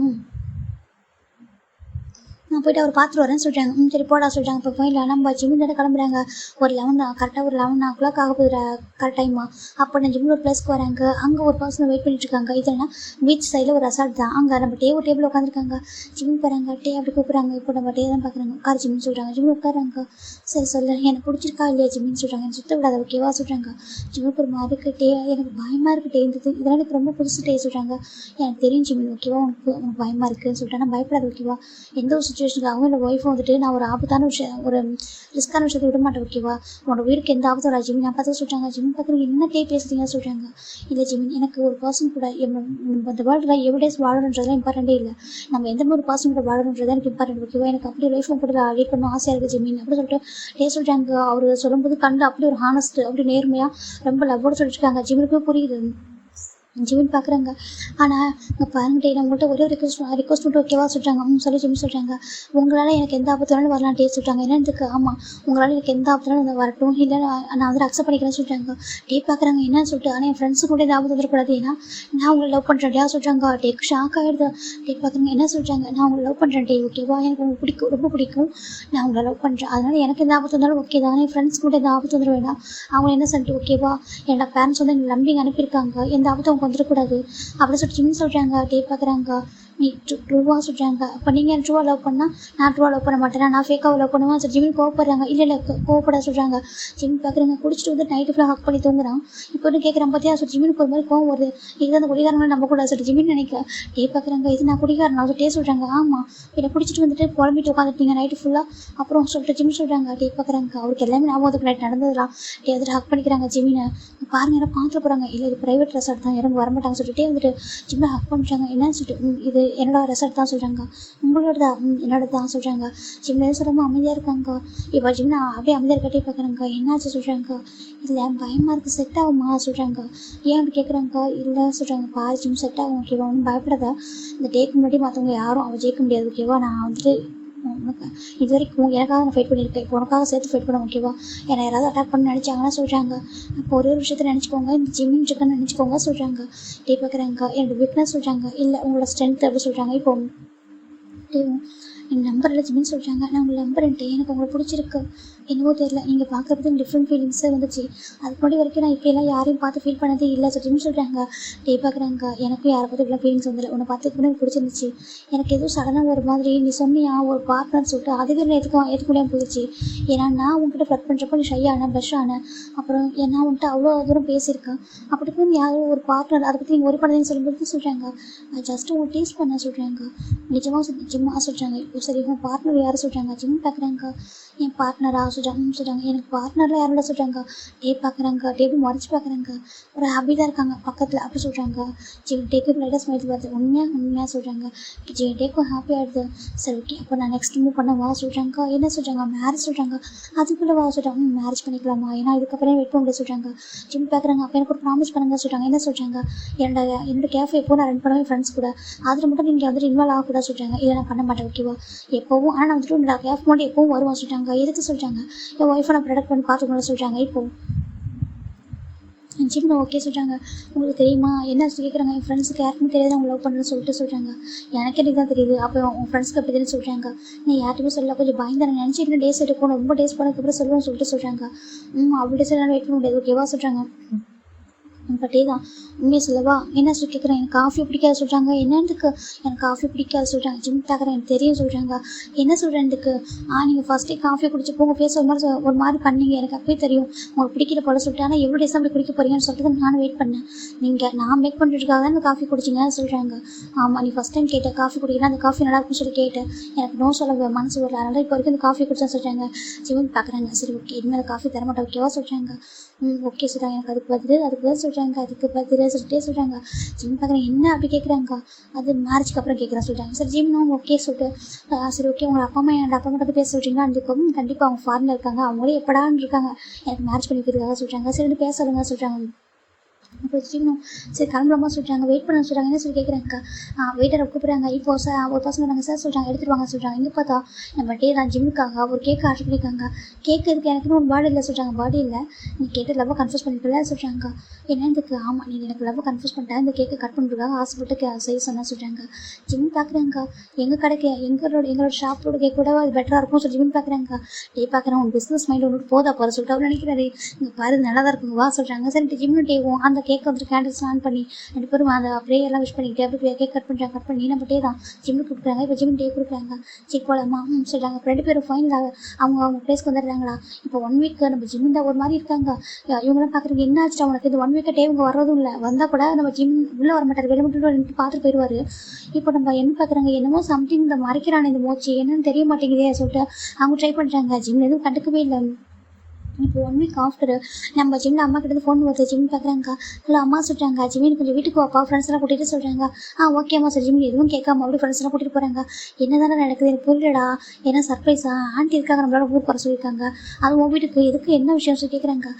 நான் போய்ட்டு அவர் பார்த்துட்டு வரேன்னு சொல்கிறாங்க. சரி போடா சொல்கிறாங்க. இப்போ போயிடலாம் நம்ம ஜிம்மில் கிளம்புறாங்க. ஒரு 11 கரெக்டாக ஒரு 11 o'clock ஆக போகுது கரெக்ட் டைமா. அப்போ நான் ஜிம்மில் ஒரு ப்ளஸ்க்கு வராங்க. அங்கே ஒரு பர்சனை வெயிட் பண்ணிட்டுருக்காங்க. இதெல்லாம் பீச் சைடில் ஒரு ரெசார்ட் தான். அங்கே நம்ம டேபிள் உட்காந்துருக்காங்க. ஜிம் போகிறாங்க. டே அப்படி கூப்பிட்றாங்க. இப்போ நம்ம டே தான் பார்க்குறாங்க. உட்கார் ஜிம்னு சொல்கிறாங்க. ஜிம்மில் உட்காராங்க. சரி சொல்ல எனக்கு பிடிச்சிருக்கா இல்லையா ஜிம்மின்னு சொல்கிறாங்க. எனக்கு சுத்த விடாத ஓகேவா சொல்கிறாங்க. ஜிம்முக்கு ஒரு மாதிரி இருக்குது. டே எனக்கு பயமாக இருக்குது. டே இதெல்லாம் எனக்கு ரொம்ப புதுசு டே சொல்கிறாங்க. எனக்கு தெரியும் ஜிம்மின் ஓகேவா, உனக்கு பயமாக இருக்குதுன்னு சொல்லிட்டு நான் பயப்படாது ஓகேவா. எந்த ஒரு சுச்சுவேஷனுக்கு அவங்க இல்லை ஒய்ஃபும் வந்துட்டு நான் ஒரு ஆபத்தான விஷயம் ஒரு ரிஸ்க்கான விஷயத்தை விட மாட்டேன் ஓகேவா. உன்னோட வீட்டுக்கு எந்த ஆபத்தோட ஜிமின் நான் பார்த்து சொல்கிறாங்க. ஜிமின் பார்க்குறீங்க என்ன பேசுகிறீங்கன்னு சொல்கிறாங்க. இல்லை ஜிமின், எனக்கு ஒரு பர்சன் கூட இந்த வேர்ல்டில் எவ்ரிடேஸ் வாழணுன்றதுலாம் இம்பார்ட்டண்ட்டே இல்லை. நம்ம எந்த ஒரு பர்சன் கூட வாழணுன்றது எனக்கு இம்பார்ட்டன்ட் ஓகேவா. எனக்கு அப்படி லைஃப்பும் கூட லீட் பண்ணணும் ஆசையாக இருக்குது ஜிமின் அப்படி சொல்லிட்டு சொல்கிறாங்க. அவர் சொல்லும்போது கண்டு அப்படி ஒரு ஹானஸ்ட் அப்படி நேர்மையாக ரொம்ப லவ்வோடு சொல்லிட்டுருக்காங்க. ஜிமினுக்கு புரியுது. ஜிமின் பார்க்குறாங்க. ஆனால் இங்கே பாருங்க நான் உங்கள்கிட்ட ஒரே ரிக்வஸ்ட் மட்டும் ஓகேவா சொல்கிறாங்க. சொல்லி ஜிமின் சொல்கிறாங்க. உங்களால் எனக்கு எந்த ஆபத்துனாலும் வரலாம் டே சொல்கிறாங்க. என்னதுக்கு, ஆமாம் உங்களால் எனக்கு எந்த ஆபத்துனாலும் வரட்டும், இல்லை நான் வந்து அக்செப்ட் பண்ணிக்கிறேன்னு சொல்கிறாங்க. டே பார்க்குறாங்க. என்னன்னு சொல்லிட்டு, ஆனால் என் ஃப்ரெண்ட்ஸு கூட எந்த ஆபத்து வந்துடக்கூடாது, ஏன்னா நான் உங்களை லவ் பண்ணுறேன் டே சொல்கிறாங்க. டேக்கு ஷாக் ஆகிடுது. டே பார்க்குறாங்க. என்ன சொல்கிறாங்க, நான் உங்களை லவ் பண்ணுறேன் டே ஓகேவா, எனக்கு உங்களுக்கு பிடிக்கும் ரொம்ப பிடிக்கும், நான் உங்களை லவ் பண்ணுறேன், அதனால் எனக்கு எந்த ஆபத்து வந்தாலும் ஓகே தான், என் ஃப்ரெண்ட்ஸ் கூட எந்த ஆபத்து வந்துட வேண்டாம், அவங்க என்ன சொல்லிட்டு ஓகேவா, என்னோட பேரண்ட்ஸ் வந்து எங்களை நம்பி அனுப்பியிருக்காங்க, எந்த ஆபத்தும் அவங்க வந்துடக்கூடாது அப்படி சொல்லிட்டு சொல்கிறாங்க. டே பார்க்குறாங்க. நீ ட்ரூவாக சொல்கிறாங்க. அப்போ நீங்கள் ட்ரூவாக லவ் பண்ணால் நான் ட்ரூவாக லவ் பண்ண மாட்டேன், நான் ஃபேக்காக லவ் பண்ணுவேன் சொல்லி ஜிமின் கோவப்படுறாங்க. இல்லை கோவப்பட சொல்கிறாங்க. ஜிமின் பார்க்குறாங்க. குடிச்சிட்டு வந்து நைட்டு ஃபுல்லாக ஹக் பண்ணி தூங்குறான். இப்போ வந்து கேட்குறான் பார்த்தியா சொல்லி ஜிமினுக்கு ஒரு மாதிரி கோவம் வருது. இது அந்த குடிகாரங்களும் நம்ப கூட சொல்லி ஜிமின் நினைக்க. டே பார்க்குறாங்க. இது நான் குடிகாரன் சொல்லி டே சொல்கிறாங்க. ஆமாம் இதை குடிச்சிட்டு வந்துட்டு புலம்பிட்டு உட்காந்துருப்பீங்க நைட்டு ஃபுல்லாக அப்புறம் சொல்லிட்டு ஜிமின் சொல்கிறாங்க. டே பார்க்குறாங்க. அவருக்கு எல்லாமே ஞாபகம் நைட் நடந்ததுலாம். டே வந்துட்டு ஹக் பண்ணிக்கிறாங்க ஜிமினை. பாருங்க யாரும் பார்த்துட்டு போகிறாங்க. இல்லை இது ப்ரைவேட் ரெசார்ட் தான், யாரும் வரமாட்டாங்க சொல்லிட்டு வந்துட்டு ஜிம்மில் ஹக் பண்ணுறாங்க. என்னன்னு சொல்லிட்டு இது என்னோட ரெசார்ட் தான் சொல்கிறாங்க. உங்களோட தான் என்னோட தான் சொல்கிறாங்க. ஜிம்மில் சொல்லாமல் அமைதியாக இருக்காங்க. இப்போ ஜிம்னா அப்படியே அமைதியாக கட்டி பார்க்குறாங்க. என்னாச்சு சொல்கிறாங்க. இல்லை பயமாக இருக்குது, செட் ஆகுமா சொல்கிறாங்க. ஏன் அப்படி கேட்குறாங்க. இல்லை சொல்கிறாங்க. பாரு ஜிம் செட் ஆகும் ஓகேவா, ஒன்றும் பயப்படாத, இந்த டேக்கு முன்னாடி மற்றவங்க யாரும் அவள் ஜெயிக்க முடியாது ஓகேவா, நான் வந்துட்டு உனக்கு இது வரைக்கும் எனக்காக நான் ஃபைட் பண்ணியிருக்கேன், இப்போ உனக்காக சேர்த்து ஃபைட் பண்ண ஓகேவா, என்னை யாராவது அட்டாக் பண்ண நினச்சாங்கன்னா சொல்கிறாங்க. அப்போ ஒரு விஷயத்தை நினச்சிக்கோங்க, இந்த ஜிம்மின் இருக்குன்னு நினச்சிக்கோங்க சொல்கிறாங்க. டே பார்க்குறாங்க. என்னோட வீக்னஸ் சொல்கிறாங்க. இல்லை உங்களோட ஸ்ட்ரென்த் அப்படி சொல்கிறாங்க. இப்போ என் நம்பர் இல்லை ஜிமின்னு சொல்கிறாங்க. நான் உங்களை நம்புறேன்ட்டு, எனக்கு உங்களை பிடிச்சிருக்கு, என்னவோ தெரியல, நீங்கள் பார்க்குறது டிஃப்ரெண்ட் ஃபீலிங்ஸே வந்துச்சு, அதுக்கு முன்னாடி வரைக்கும் நான் இப்போலாம் யாரையும் பார்த்து ஃபீல் பண்ணதே இல்லை ஜிமின்னு சொல்கிறாங்க. டே பார்க்குறாங்க. எனக்கும் யாரை பார்த்து இப்படிலாம் ஃபீலிங்ஸ் வந்துடல, உன்னை பார்த்துக்கு எனக்கு பிடிச்சிருந்துச்சு, எனக்கு எதுவும் சடனாக ஒரு மாதிரி நீ சொன்னியா ஒரு பார்ட்னர்னு சொல்லிட்டு அதுவே நான் ஏற்றுக்க முடியாமல் போயிடுச்சு, ஏன்னா நான் உங்ககிட்ட ஃப்ளட் பண்ணுறப்போ நீ ஷை ஆனேன் ப்ளஷ் ஆனேன், அப்புறம் நான் உன்கிட்ட அவ்வளோ தூரம் பேசியிருக்கேன், அப்படி போய் யாரும் ஒரு பார்ட்னர் அதை பற்றி நீங்கள் ஒரு பண்ணதுன்னு சொல்லும்போது சொல்கிறாங்க. நான் ஜஸ்ட்டு உங்களை டீஸ் பண்ண சொல்கிறாங்க. நிஜமாக சொல்கிறாங்க. சரி உன் பார்ட்னர் யார் சொல்கிறாங்க. ஜிம் பார்க்குறாங்க. என் பார்ட்னரா சொல்கிறாங்க எனக்கு பார்ட்னர்லாம் யாரும் இல்லை சொல்கிறாங்க. பார்க்குறாங்க, டேபிள் மறைச்சி பார்க்குறாங்க, ஒரு ஹாப்பி தான் இருக்காங்க பக்கத்தில் அப்படி சொல்கிறாங்க. டேக்கு லைட்டாக ஸ்மைல் பார்த்து உண்மையாக சொல்கிறாங்க. டேக்கும் ஹாப்பி ஆகிடுது. சரி ஓகே அப்போ நான் நெக்ஸ்ட் மூவ் பண்ண வா சொல்கிறாங்க. என்ன சொல்கிறாங்க, மேரேஜ் சொல்கிறாங்க. அதுக்குள்ளே வா சொல்கிறாங்க. மேரேஜ் பண்ணிக்கலாமா, ஏன்னா இதுக்கப்புறம் வெயிட் பண்ண முடியாது சொல்கிறாங்க. பார்க்குறாங்க. அப்போ எனக்கு ஒரு ப்ராமிஸ் பண்ணுங்க சொல்கிறாங்க. என்ன சொல்கிறாங்க, என்னோட கேஃபே எப்போ நான் ரன் பண்ணுவேன் ஃப்ரெண்ட்ஸ் கூட, அதில் மட்டும் நீங்கள் இன்வால்வ் ஆகக்கூடாது சொல்கிறாங்க. இதை நான் பண்ண மாட்டேன் ஓகேவா, எப்போவும் ஆனால் நான் என்னோட கேஃப் மட்டும் எப்பவும் வருவான் சொல்கிறாங்க. எதுக்கு சொல்கிறாங்க, என் ஒய்ஃபை நான் ப்ரொடக்ட் பண்ணி பார்த்துக்கணும் சொல்கிறாங்க. இப்போ ஜிம்னு ஓகே சொல்கிறாங்க. உங்களுக்கு தெரியுமா என்ன கேட்குறாங்க, என் ஃப்ரெண்ட்ஸுக்கு யாருக்குமே தெரியாது அவங்க லவ் பண்ணுறேன்னு சொல்கிறாங்க. எனக்கு எனக்கு தான் தெரியுது. அப்போ உன் ஃப்ரெண்ட்ஸ்க்கு அப்படி தெரியும் சொல்கிறாங்க. நீ யார்ட்டுமே சொல்ல கொஞ்சம் பயந்து நினச்சி இன்னும் டேஸ் எடுக்கணும், ரொம்ப டேஸ் பண்ணதுக்கப்புறம் சொல்லுவேன்னு சொல்கிறாங்க. அப்படி சொல்லலாம் வெயிட் பண்ண முடியாது ஓகேவா சொல்கிறாங்க. பட் தான் உண்மையை சொல்லவா, என்ன கேட்குறேன், எனக்கு காஃபி பிடிக்காது சொல்கிறாங்க. என்னதுக்கு எனக்கு காஃபி பிடிக்காது சொல்கிறாங்க. பார்க்குறேன் எனக்கு தெரியும் சொல்கிறாங்க. என்ன சொல்கிறேன்துக்கு, நீங்கள் ஃபஸ்ட்டே காஃபி குடிச்சு போங்க ஃபேஸ் ஒரு மாதிரி பண்ணீங்க, எனக்கு அப்பயே தெரியும் உங்களுக்கு பிடிக்கிற போல சொல்லிட்டு. ஆனால் எவ்வளோ டேஸ் அப்படி குடிக்க போகிறீங்கன்னு சொல்லிட்டு நானும் வெயிட் பண்ணேன். நான் மேக் பண்ணுறதுக்காக தான் இந்த காஃபி குடிச்சிங்கன்னு சொல்கிறாங்க. ஆமாம் நீ ஃபஸ்ட் டைம் கேட்ட காஃபி குடிக்கலாம், அந்த காஃபி நல்லா இருக்குன்னு சொல்லி கேட்டேன், எனக்கு நோ சொல்ல மனசு வரல, அதனால் இப்போ வரைக்கும் இந்த காஃபி குடிச்சா சொல்கிறாங்க. பார்க்குறாங்க. சரி ஓகே இனிமேல் காஃபி தரமாட்டேன் ஓகேவா சொல்கிறாங்க. ஓகே சொல்கிறாங்க. எனக்கு அதுக்கு பதில் சொல்கிறாங்க. சொல்லிட்டே சொல்கிறாங்க. பார்க்குறேன் என்ன அப்படி கேட்குறாங்க, அது மேரேஜ்க்கு அப்புறம் கேட்குறேன் சொல்கிறாங்க. சரி அவங்க ஓகே சொல்லிட்டு சரி ஓகே உங்கள் அப்பா அம்மா என்னோட அப்பா மட்டும் பேச சொல்கிறீங்களா, அதுக்கும் கண்டிப்பாக அவங்க ஃபாரினில் இருக்காங்க, அவங்களே எப்படான்னு இருக்காங்க எனக்கு மேரேஜ் பண்ணிக்கிறதுக்காக சொல்கிறாங்க. சரி பேச சொல்லுங்க சொல்கிறாங்க. அப்போ சரி கிளம்புறமா சொல்கிறாங்க. வெயிட் பண்ண சொல்கிறாங்க. என்ன சொல்லி கேட்குறாங்க, வெயிட்டரை கூப்பிட்றாங்க. இப்போ ஒரு பசங்க வராங்க சார் சொல்கிறாங்க. எடுத்துகிட்டு வாங்க சொல்கிறாங்க. இங்கே பார்த்தா நம்ம தான் ஜிம்முக்காக ஒரு கேக் ஆர்டர் பண்ணியிருக்காங்க. கேக் இருக்குது எனக்குன்னு ஒரு பாடி இல்லை சொல்கிறாங்க. பாடி இல்லை நீ கேட்டு லவ்வை கன்ஃபியூஸ் பண்ணிக்கல சொல்கிறாங்க. என்னதுக்கு, ஆமாம் நீ எனக்கு லவ்வை கன்ஃபியூஸ் பண்ணிட்டேன், இந்த கேக்கை கட் பண்ணுறதுக்காக ஆசைப்பட்டு செய்ய சொன்னா சொல்கிறாங்க. பார்க்குறாங்க. எங்கள் கடைக்கு எங்களோட ஷாப்போட கேக் கூட அது பெட்டராக இருக்கும் சொல்லி பார்க்குறாங்க. பார்க்குறேன் உன் பிஸ்னஸ் மைண்ட் ஒன்று போதா போகிற சொல்லிட்டு அவர் நினைக்கிறாரு. இங்கே பாரு நல்லா தான் இருக்குங்க வா சொல்கிறாங்க. சரி டேவும் அந்த கேக் வந்துட்டு கேண்டில்ஸ் ஆன் பண்ணி 2 பேரும் அந்த அப்படியே எல்லாம் விஷ் பண்ணிக்கிட்டு அப்படியே கேக் கட் பண்ணி நம்ம தான் ஜிம்முக்கு கொடுக்குறாங்க. இப்போ டே கொடுக்குறாங்க. செக் போகலாமா சொல்கிறாங்க. இப்போ 2 பேரும் ஃபைனல் அவங்க பிளேஸ்க்கு வந்துடுறாங்களா. இப்போ 1 வீக் நம்ம ஜிம் தான் ஒரு மாதிரி இருக்காங்க. இவங்களாம் பார்க்குறதுக்கு என்ன ஆச்சு அவனுக்கு இந்த 1 வீக்கை இவங்க வர்றதும் இல்லை, வந்தால் கூட நம்ம ஜிம் உள்ளே வர மாட்டார், வெளியே மட்டும் பார்த்துட்டு போயிடுவார். இப்போ நம்ம என்ன பார்க்குறாங்க, என்னமோ சம்திங் இந்த மறைக்கிறான இந்த மூச்சு என்னன்னு தெரிய மாட்டேங்குதே சொல்லிட்டு அவங்க ட்ரை பண்ணுறாங்க. ஜிம்ல எதுவும் கண்டுக்கவே இல்லை. இப்போ 1 வீக் ஆஃப்டர் நம்ம ஜிம்மில் அம்மா கிட்ட ஃபோன் வருது. ஜிம் பார்க்குறாங்க. ஹலோ அம்மா சொல்கிறாங்க, ஜிம்மின் கொஞ்சம் வீட்டுக்கு வாப்பா ஃப்ரெண்ட்ஸ் எல்லாம் கூட்டிகிட்டு சொல்கிறாங்க. ஓகே அம்மா சார். ஜிம் எதுவும் கேட்காம அப்படி ஃப்ரெண்ட்ஸ் எல்லாம் கூட்டிகிட்டு போகிறாங்க. என்ன தானே நடக்குது எனக்கு புரியலடா, ஏன்னா சர்ப்ரைஸா ஆண்டி இருக்காங்க நம்மளால ஊருக்கு வர சொல்லியிருக்காங்க, அது உன் வீட்டுக்கு எதுக்கு என்ன விஷயம் சொல்லி கேட்குறாங்க.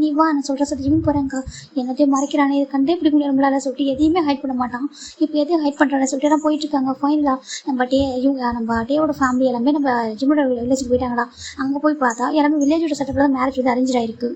நீ வா நான் சொல்கிறேன் சார். ஜிம் போகிறாங்க. என்னத்தையும் மறைக்கிறானே இது கண்டே பிடிக்க முடியாது நம்மளால சொல்லிட்டு எதையுமே ஹைட் பண்ண மாட்டான். இப்போ எதையும் ஹைட் பண்ணுறானே சொல்லிட்டு எல்லாம் போயிட்டு இருக்காங்க. ஃபைனலாக நம்ம டேவோட ஃபேமிலி எல்லாமே நம்ம ஜிம்மோட வில்லேஜுக்கு போயிட்டாங்கடா. அங்கே போய் பார்த்தா எல்லாமே வில்லேஜோட செட்டப்பில் தான் மேரேஜ் வந்து அரேஞ்ச் ஆயிருக்கு.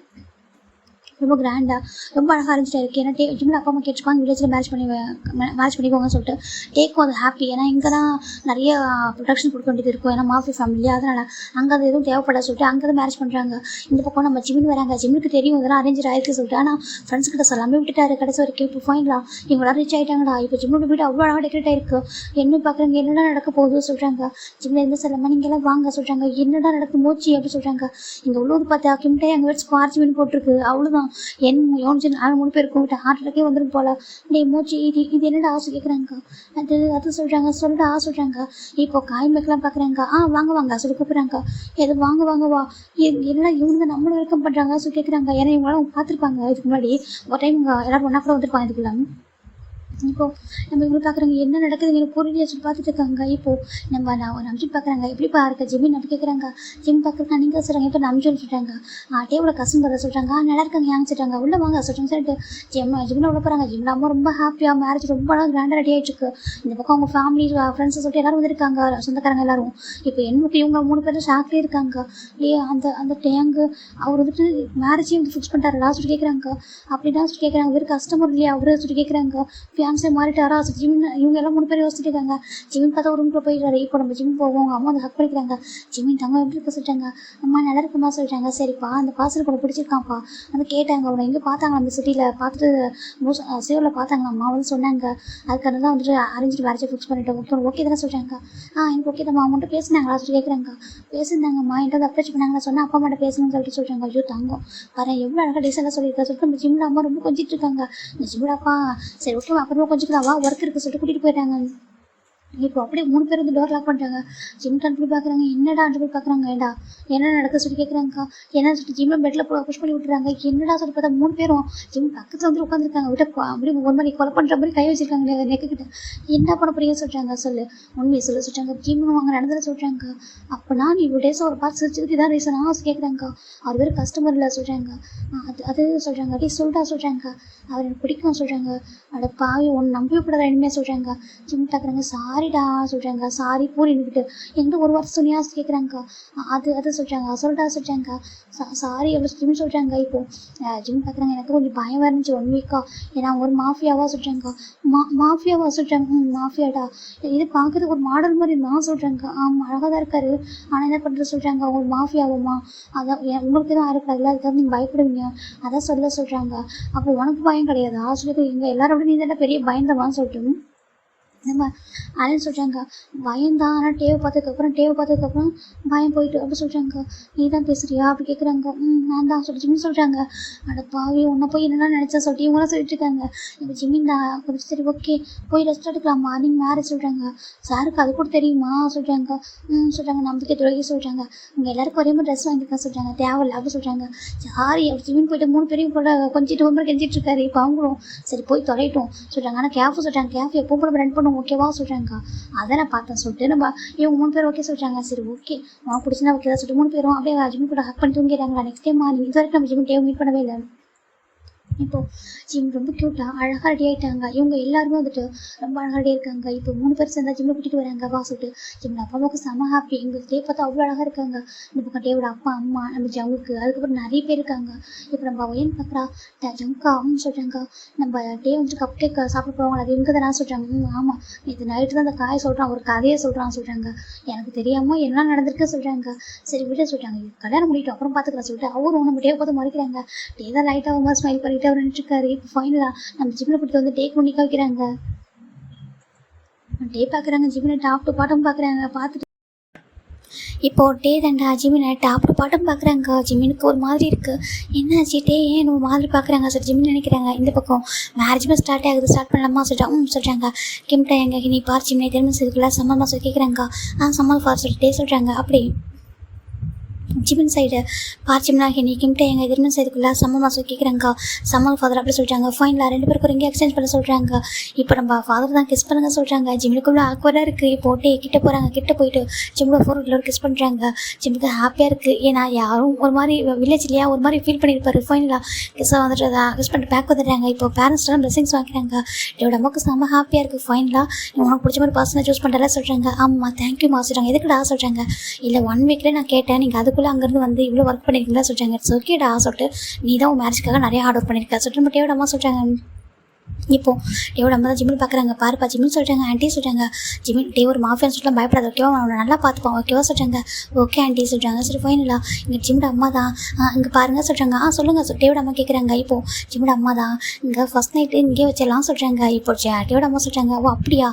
ரொம்ப கிராண்டாக ரொம்ப அழகாக அரேஞ்ச் ஆயிருக்கு. ஏன்னா ஜிம்மில் அப்பா அம்மா கேட்டுருப்பாங்க வில்லேஜில் மேரேஜ் பண்ணிக்கோங்கன்னு சொல்லிட்டு. டேக்கும் அது ஹாப்பி, ஏன்னா இங்கே தான் நிறைய ப்ரொடக்ஷன் கொடுக்க வேண்டியது இருக்கும், ஏன்னா மாஃபி ஃபேமிலி, அதனால் அங்கே அது எதுவும் தேவைப்படாது சொல்லிட்டு அங்கே தான் மேரேஜ் பண்ணுறாங்க. இந்த பக்கம் நம்ம ஜிம்மின் வராங்க. ஜிம்முக்கு தெரியும் இதெல்லாம் அரேஞ்ச் ஆயிருக்கு சொல்லிட்டு, ஆனால் ஃப்ரெண்ட்ஸ் கிட்ட சொல்லாமே விட்டுட்டாரு கடைசி வரைக்கும். இப்போ ஃபைனலாக இவங்களாம் ரீச் ஆகிட்டாங்கடா. இப்போ ஜிம்மோட வீடு அவ்வளோ அழகாக டெக்கரேட் ஆயிருக்கு. என்ன பார்க்குறாங்க, என்னடா நடக்க போகுது சொல்கிறாங்க. ஜிம்மில் இருந்து சொல்லாமல் நீங்கள் எல்லாம் வாங்க சொல்கிறாங்க. என்னடா நடக்கும் மூச்சு அப்படி சொல்கிறாங்க. இங்கே உள்ளது பார்த்தா கிம்டே எங்கள் வீட்டு ஸ்குவார்ச்சி மீன் போட்டிருக்கு, அவ்வளோதான் யோனிச்சு 3 பேர் கூப்பிட்டு ஹார்ட் அட்டாக்கே வந்துடும் போல. மூச்சு இது என்னடா ஆசை கேட்குறாங்க. அது சொல்கிறாங்க. சொல்லிட்டு சொல்கிறாங்க. இப்போ காய் மேக்கெலாம் பார்க்குறாங்க. வாங்க சொல்லி கூப்பிட்றாங்க. எது வாங்க வா என்னடா இவங்க நம்மளும் வெல்கம் பண்ணுறாங்க சொல்லி கேட்குறாங்க. ஏன்னா இவங்களாம் பார்த்துருப்பாங்க இதுக்கு முன்னாடி ஒரு டைம் எல்லோரும் ஒன்றா கூட வந்துருப்பாங்க இதுக்குள்ள. இப்போது நம்ம இவங்க பார்க்குறாங்க என்ன நடக்குது எனக்கு புரியல சொல்லி பார்த்துட்டு இருக்காங்க. இப்போது நம்ம ஒரு அம்ஜின் பார்க்குறாங்க. எப்படிப்பா இருக்க ஜிமின் அப்படி கேட்குறாங்க. ஜிம் பார்க்குறாங்க. நீங்கள் சொல்கிறாங்க. இப்போ நான் அம்ஜின் சொல்கிறாங்க. டேவோட கசன் வர சொல்கிறாங்க. நல்லா இருக்காங்க ஏங்க சொல்கிறாங்க. உள்ளே வாங்க சொல்கிறாங்க. சொல்லிட்டு ஜிம்மில் உள்ள போகிறாங்க. ஜிம்மில் அம்மா ரொம்ப ஹாப்பியாக மேரேஜ் ரொம்ப கிராண்டாக ரெடி ஆகிட்டுருக்கு. இந்த பக்கம் அவங்க ஃபேமிலி ஃப்ரெண்ட்ஸை சொல்லிட்டு எல்லோரும் வந்துருக்காங்க, சொந்தக்காரங்க எல்லோரும். இப்போ எனக்கு இவங்க 3 பேரும் ஷாக்லேயே இருக்காங்க. அந்த டேங்கு அவர் வந்துட்டு மேரேஜையும் வந்து ஃபிக்ஸ் பண்ணிட்டாரா சொல்லி கேட்குறாங்க. அப்படின்னா சொல்லி கேட்குறாங்க. வெறும் கஸ்டமர் இல்லையா அவரு சொல்லி கேட்குறாங்க. ஃபியான்ஸே மாறிட்டாரா ஜிம். இவங்க எல்லாம் 3 பேர் யோசிச்சுட்டு இருக்காங்க. ஜிமின் பார்த்தா ஒரு ரூம்குள்ளே போயிடுறாரு. இப்போ நம்ம ஜிம் போவோம். அவங்க அம்மா வந்து ஹக் பண்ணிக்கிறாங்க. ஜிமின் தங்க எப்படி இருக்க சொல்லிட்டாங்க. அம்மா நல்லா இருக்குமா சொல்லிட்டாங்க. சரிப்பா அந்த பார்சல் கூட பிடிச்சிருக்கான்ப்பா வந்து கேட்டாங்க. அவனை எங்கே பார்த்தாங்க நம்ம சிட்டியில் பார்த்துட்டு சேவரில் பார்த்தாங்க. அம்மா வந்து சொன்னாங்க. அதுக்காக தான் வந்துட்டு அரேஞ்ச் மேரேஜை ஃபிக்ஸ் பண்ணிட்டோம். ஓகே தானே சொல்கிறாங்க. எனக்கு ஓகே தான் அம்மாட்ட பேசினாங்களா சொல்லி கேட்குறாங்க. பேசியிருந்தாங்கம்மா என்கிட்ட வந்து அப்ரோச் பண்ணாங்க. நான் சொன்னேன் அப்பா அம்மாட்ட பேசணும்னு சொல்லிட்டு சொல்கிறாங்க. ஐயோ தங்கம் பாரு எவ்வளோ அழகாக டீசெண்டாக சொல்லியிருக்கா சொல்லிட்டு நம்ம ஜிம்மில் அம்மா ரொம்ப கொஞ்சிட்டு இருக்காங்க. இந்த ஜிம்மில் அப்பா சரி ஓகே அப்புறமா கொஞ்சிக்கலாவா ஒர்க் இருக்குது சொல்லிட்டு கூட்டிகிட்டு போயிட்டாங்க. இப்போ அப்படியே 3 பேர் வந்து டோர் லாக் பண்ணிட்டாங்க. ஜிம் போய் பார்க்குறாங்க. என்னடான்னு போய் பார்க்குறாங்க. ஏன்டா என்ன நடக்குது சொல்லி கேட்குறாங்கக்கா. என்னன்னு சொல்லிட்டு ஜிம்மில் பெட்டில் புஷ் பண்ணி விட்டுறாங்க. என்னடா சொல்லி பார்த்தா 3 பேரும் ஜிம் பக்கத்தில் வந்து உட்காந்துருக்காங்க. விட்ட அப்படியே ஒரு மாதிரி கொலை பண்ணுற மாதிரி கை வச்சிருக்காங்க நெக்கிட்ட. என்ன பண்ண போறீங்கன்னு சொல்கிறாங்க. சொல்லு உண்மையை சொல்ல சொல்கிறாங்க. ஜிம் வாங்க நடந்ததை சொல்கிறாங்க. அப்போனா நீ இவ்வளோ டேஸாக ஒரு பார்த்து சிரிச்சதுக்கு இதான் ரீசன் கேட்குறாங்கக்கா. அவர் வேறு கஸ்டமர் இல்லை சொல்கிறாங்க. அது சொல்கிறாங்க. அப்படியே சொல்லிட்டா சொல்கிறாங்க. அவர் எனக்கு பிடிக்கும் சொல்கிறாங்க. அட பாவி ஒன்று நம்பவே கூடாது இனிமேல் சொல்கிறாங்க. ஜிம் பார்க்குறாங்க. சாரிடா சொல்கிறாங்க. சாரி பூரின்னுக்கிட்டு என்கிட்ட ஒரு வாரம் சொன்னியா கேட்குறாங்கக்கா. அது சொல்கிறாங்க. சொல்லிட்டா சொல்கிறாங்க. சாரி எவ்வளோ ஜிம் சொல்கிறாங்க. இப்போது ஜிம் பார்க்குறாங்க. எனக்கு கொஞ்சம் பயம் இருந்துச்சு 1 வீக்கா. ஏன்னா ஒரு மாஃபியாவாக சொல்கிறாங்க. மாஃபியாவாக சொல்கிறாங்க. மாஃபியாடா இது பார்க்குறதுக்கு ஒரு மாடல் மாதிரி நான் சொல்கிறாங்க. ஆமாம் அழகாக தான் இருக்காரு. ஆனால் என்ன பண்ணுறது சொல்கிறாங்க. ஒரு மாஃபியாவுமா அதான் உங்களுக்கு தான் இருக்கக்கூடாதுல்ல, அதுக்காக நீங்கள் பயப்படுவீங்க அதான் சொல்கிறாங்க. அப்போ உனக்கு பயம் கிடையாதா சொல்லிட்டு எங்கள் எல்லாரோட நீ தானே பெரிய பயந்தவான்னு சொல்லிட்டு நம்ம அலன் சொல்கிறாங்க. பயம்தான், ஆனால் டேவை பார்த்ததுக்கப்புறம் பயம் போயிட்டு அப்படி சொல்கிறாங்க. நீ தான் பேசுறியா அப்படி கேட்குறாங்க. நான் தான் ஜிமின் சொல்கிறாங்க. அட பாவி உன்னை போய் என்னென்னா நினச்சா சொல்லிட்டு இவங்களாம் சொல்லிட்டு இருக்காங்க. இப்போ ஜிமின் தான் கொஞ்சம் சரி ஓகே போய் ரெஸ்ட் எடுக்கலாம் மார்னிங் மேரேஜ் சொல்கிறாங்க. சாருக்கு அது கூட தெரியுமா சொல்கிறாங்க. சொல்கிறாங்க. நம்பிக்கை துறையை சொல்கிறாங்க. உங்கள் எல்லாருக்கும் ஒரே மாதிரி ட்ரெஸ் வாங்கியிருக்கேன் சொல்கிறாங்க. தேவையில்ல அப்படி சொல்கிறாங்க. சாரி அப்படி ஜிமின் போயிட்டு 3 பேரையும் போட கொஞ்சிட்டு ஒரு மாதிரி கெஞ்சிட்டு இருக்காரு. இப்போ அவங்களும் சரி போய் தொலைட்டும் சொல்கிறாங்க. ஆனால் கேஃபு சொல்கிறாங்க. கேஃப் எப்போ கூட ரன் பண்ணுவோம் ஓகேவா சொல்கிறாங்க. அதை நான் பார்த்தேன் சொல்லிட்டு நம்ம இவங்க 3 பேர் ஓகே சொல்கிறாங்க. சரி ஓகே உனக்கு பிடிச்சினா ஓகே தான் சொல்லிட்டு 3 பேரும் அப்படியே ஜிம் கூட ஹக் பண்ணி தூங்கிடுறாங்களா. நெக்ஸ்ட் டைம் மார்னிங் இது வரைக்கும் நம்ம ஜிம் டேவை மீட் பண்ணவே இல்லை. இப்போது ஜிம் ரொம்ப க்யூட்டாக அழகாக ரெடி ஆகிட்டாங்க. இவங்க எல்லாருமே வந்துட்டு ரொம்ப அழகாக ரெடி இருக்காங்க. இப்போ 3 பேர் சேர்ந்தா ஜிம்மில் கூட்டிகிட்டு வராங்க வா சொல்லிட்டு. ஜிம்மில் அப்பா அம்மாவுக்கு செம ஹாப்பி. எங்கள் டே பார்த்தா அவ்வளோ அழகாக இருக்காங்க. இந்த பக்கம் டேவோட அப்பா அம்மா நம்ம ஜங்குக்கு அதுக்கப்புறம் நிறைய பேர் இருக்காங்க. இப்போ நம்ம ஒயன் பார்க்குறா ஜங்கா அவங்க சொல்கிறாங்க. நம்ம டே வந்துட்டு கப் கேக் சாப்பிட போவாங்க அது இவங்க தான் சொல்கிறாங்க. ஆமாம் இது நைட்டு தான் அந்த காயை சொல்கிறான் ஒரு கதையை சொல்கிறாங்க. எனக்கு தெரியாமல் என்ன நடந்திருக்கு சொல்கிறாங்க. சரி விட சொல்கிறாங்க. கல்யாணம் முடிட்டு அப்புறம் பார்த்துக்கலாம் சொல்லிட்டு அவரும் நம்ம டேவை பார்த்து மறைக்கிறாங்க. டே தான் லைட்டாக ஒரு மாதிரி ஸ்மைல் பண்ணிட்டு அவர் நினச்சிருக்காரு. இப்போ ஃபைனலாக நம்ம ஜிம்மில் கூட்டிட்டு வந்து டேக் பண்ணி வைக்கிறாங்க. டே பார்க்குறாங்க. ஜிம்மில் டாப் டு பாட்டம் பார்க்குறாங்க. பார்த்துட்டு இப்போது டே தாண்டா ஜிமினை டாப் டு பாட்டம் பார்க்குறாங்க. ஜிமினுக்கு ஒரு மாதிரி இருக்குது. என்னாச்சு டே ஏன் ஒரு மாதிரி பார்க்குறாங்க சார் ஜிமின் நினைக்கிறாங்க. இந்த பக்கம் மேரேஜ்மே ஸ்டார்ட் ஆகுது. ஸ்டார்ட் பண்ணலாமா சொல்கிறாங்க. கிம்டா எங்க நீ பார் ஜிமினை திரும்ப இருக்குல்ல சம்மந்தமாக சொல்லி கேட்குறாங்க. சம்மந்தம் ஃபார் சொல்லிட்டு டே சொல்கிறாங்க. அப்படி ஜிமின் சைடு பார்ச்சிம்னா நீ கிம்ட்டே எங்கள் எதிர்னு செய்துக்குள்ள சம்ம மாதம் கேட்குறாங்க. சம்மல் ஃபாதர் அப்படி சொல்கிறாங்க. ஃபைனலாக 2 பேருக்கும் ரிங்கே எக்ஸ்சேஞ்ச் பண்ண சொல்கிறாங்க. இப்போ நம்ம ஃபாதர் தான் கிஸ் பண்ணுங்க சொல்கிறாங்க. ஜிமினுக்குள்ளே ஆக்வர்டாக இருக்குது. இப்போ டே கிட்ட போகிறாங்க. கிட்ட போயிட்டு ஜிம்மோட ஃபோர்ல கிஸ் பண்ணுறாங்க. ஜிம்முக்கு ஹாப்பியாக இருக்குது. ஏன்னா யாரும் ஒரு மாதிரி வில்லேஜ் இல்லையா ஒரு மாதிரி ஃபீல் பண்ணியிருப்பாரு. ஃபைனலாக கிஸ்ஸாக வந்துட்டு கிஸ் பண்ணிட்டு பேக் வந்துடுறாங்க. இப்போ பேரண்ட்ஸ்லாம் பிளஸிங்ஸ் வாங்கிக்கிறாங்க. இதோட அம்மாவுக்கு செம்ம ஹாப்பியாக இருக்குது. ஃபைனலாக உனக்கு பிடிச்ச மாதிரி பர்சனை சூஸ் பண்ணுறதா சொல்கிறாங்க. ஆமாம் தேங்க்யூமா சொல்கிறாங்க. எதுக்குடா சொல்கிறாங்க. இல்லை 1 வீக்லேயே நான் கேட்டேன் நீங்கள் அதுக்குள்ளே அங்கேருந்து வந்து இவ்வளோ ஒர்க் பண்ணியிருக்கீங்களா சொல்கிறாங்க. இட்ஸ் ஓகேடா சொல்லிட்டு நீ தான் உன் மேரேஜ்க்காக நிறைய ஹார்ட் ஒர்க் பண்ணியிருக்கா சொல்லிட்டு நம்ம டேவோட சொல்கிறாங்க. இப்போது டேவோட அம்மா தான் ஜிம்மில் பார்க்குறாங்க. பாருப்பா ஜிம்மில் சொல்கிறாங்க. ஆண்டி சொல்கிறாங்க. ஜிம்மில் டே ஒரு மாஃபியான்னு சொல்லிட்டு பயப்படாது ஓகேவா அவனை நல்லா பார்த்துப்பான் ஓகேவா சொல்கிறாங்க. ஓகே ஆண்டி சொல்கிறாங்க. சரி ஃபைனலா இங்கே ஜிம்மோட அம்மா தான் இங்கே பாருங்கள் சொல்கிறாங்க. சொல்லுங்கள் டேவோட அம்மா கேட்குறாங்க. இப்போது ஜிம்மோட அம்மா தான் இங்கே ஃபஸ்ட் நைட்டு இங்கே வச்சிடலாம் சொல்கிறாங்க. இப்போ டேவோட அம்மா சொல்கிறாங்க. ஓ அப்படியா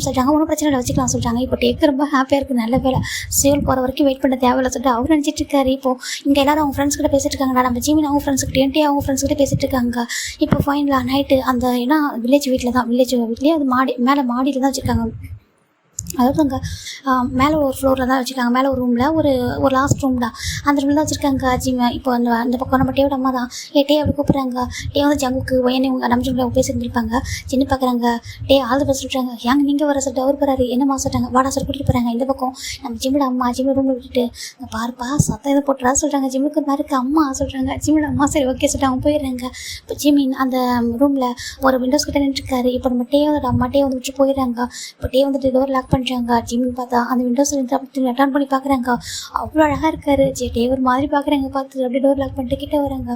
சொல்கிறாங்க. ஒன்றும் பிரச்சனை இல்லை வச்சுக்கலாம் சொல்கிறாங்க. இப்போ டேக்கு ரொம்ப ஹாப்பியாக இருக்குது. நல்ல வேலை சேவல் போகிற வரைக்கும் வெயிட் பண்ண தேவையில்லை சொல்லிட்டு அவர் நினச்சிட்டு இருக்காரு. இப்போது இங்கே எல்லாரும் அவங்க ஃப்ரெண்ட்ஸ் கிட்ட பேசிட்டு இருக்காங்க. நம்ம ஜிமின் அவங்க ஃப்ரெண்ட்ஸ்கிட்ட டே அவங்க ஃப்ரெண்ட்ஸ் கிட்ட பேசிட்டு இருக்காங்க. இப்போ ஃபைனலாக நைட்டு அந்த ஏன்னா வில்லேஜ் வீட்டில் தான் வீட்லேயே அது மேலே மாடியில் தான் வச்சுருக்காங்க. அதாவது அங்கே மேலே ஒரு ஃப்ளோரில் தான் வச்சுருக்காங்க. மேலே ஒரு ரூமில் ஒரு லாஸ்ட் ரூம் தான் அந்த ரூமில் தான் வச்சுருக்காங்க ஜிம். இப்போ அந்த பக்கம் நம்ம டேவோட அம்மா தான் டே அப்படி கூப்பிட்றாங்க. டே வந்து ஜங்குக்கு ஒயனே உங்கள் நம்ம ஜிம்மில் பேசியிருந்துருப்பாங்க. சின்ன பார்க்குறாங்க. டே ஆள் பஸ் சொல்கிறாங்க. ஏங்க நீங்கள் வர சொல்லிட்டு அவர் போகிறாரு என்னம்மா சொல்கிறாங்க. வாடா சொல்லி கூட்டிகிட்டு போகிறாங்க. இந்த பக்கம் நம்ம ஜிம்மோட அம்மா ஜிம்மில் ரூமில் விட்டுட்டு பாருப்பா சத்தம் எதுவும் போட்டுறா சொல்கிறாங்க. ஜிம்முக்கு மாதிரி இருக்குது அம்மா சொல்கிறாங்க. ஜிம்மோட அம்மா சரி ஓகே சொல்லிட்டு அவங்க போயிடுறாங்க. இப்போ ஜிமின் அந்த ரூமில் ஒரு விண்டோஸ் கிட்டே நின்றுருக்காரு. இப்போ நம்ம டேவோட அம்மா டே வந்து விட்டு போயிடுறாங்க. இப்போ டே வந்துட்டு டோர் லாக் பண்ணுறாங்க. ஜிம்மின் பார்த்தா அந்த விண்டோஸ் அப்படி ரிட்டர்ன் பண்ணி பார்க்குறாங்க. அவ்வளோ அழகாக இருக்காரு. டே ஒரு மாதிரி பார்க்குறாங்க. பார்த்து அப்படியே டோர் லாக் பண்ணிட்டு கிட்ட வராங்க.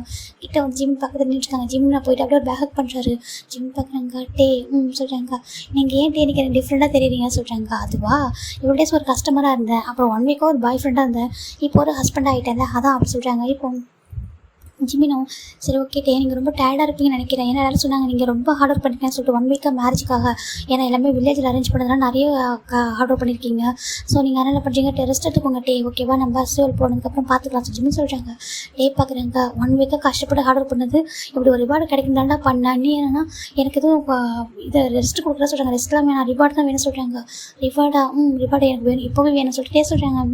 கிட்ட வந்து ஜிம் பக்கத்தில் நின்றுருக்காங்க. ஜிம்மில் போயிட்டு அப்படியே பேக் பண்ணுறாரு. ஜிம் பார்க்குறாங்க. டே சொல்கிறாங்க. நீங்கள் ஏன் டே எனக்கு டிஃப்ரெண்ட்டாக தெரியுறீங்க சொல்கிறாங்க. அதுவா இவ்வளோ டேஸ் ஒரு கஸ்டமராக இருந்தேன். அப்புறம் 1 வீக்காக ஒரு பாய் ஃப்ரெண்டாக இருந்தேன். இப்போ ஒரு ஹஸ்பண்ட் ஆகிட்டேன்ல அதான் அப்படி சொல்கிறாங்க. இப்போ ஜிமினும் சரி ஓகே டே நீங்கள் ரொம்ப டயர்டாக இருப்பீங்கன்னு நினைக்கிறேன். ஏன்னா எல்லாரும் சொன்னாங்க நீங்கள் ரொம்ப ஹார்ட் ஒர்க் பண்ணிருக்கேன்னு சொல்லிட்டு 1 வீக்காக மேரேஜுக்காக. ஏன்னா எல்லாமே வில்லேஜில் அரேஞ்ச் பண்ணதுனால நிறைய ஹார்ட் ஒர்க் பண்ணியிருக்கீங்க. ஸோ நீங்கள் அதனால் பண்ணுறீங்க ரெஸ்ட் எடுத்துக்கோங்க டே ஓகேவா, நம்ம சேவல் போனதுக்கப்புறம் பார்த்துக்கலாம் ஜிமின்னு சொல்கிறாங்க. டே பார்க்குறேங்க 1 வீக்காக கஷ்டப்பட்டு ஹார்ட் ஒர்க் பண்ணது இப்படி ஒரு ரிவார்டு கிடைக்குதாண்டா பண்ண நீ என்னன்னா எனக்கு எதுவும் இதை ரெஸ்ட் கொடுக்குறா சொல்கிறாங்க. ரெஸ்ட்லாம் வேணாம் ரிவார்டு தான் வேணும் சொல்கிறாங்க. ரிவார்டா ரிவார்டு எனக்கு வேணும் இப்போவே வேணும் சொல்லிட்டு சொல்கிறாங்க.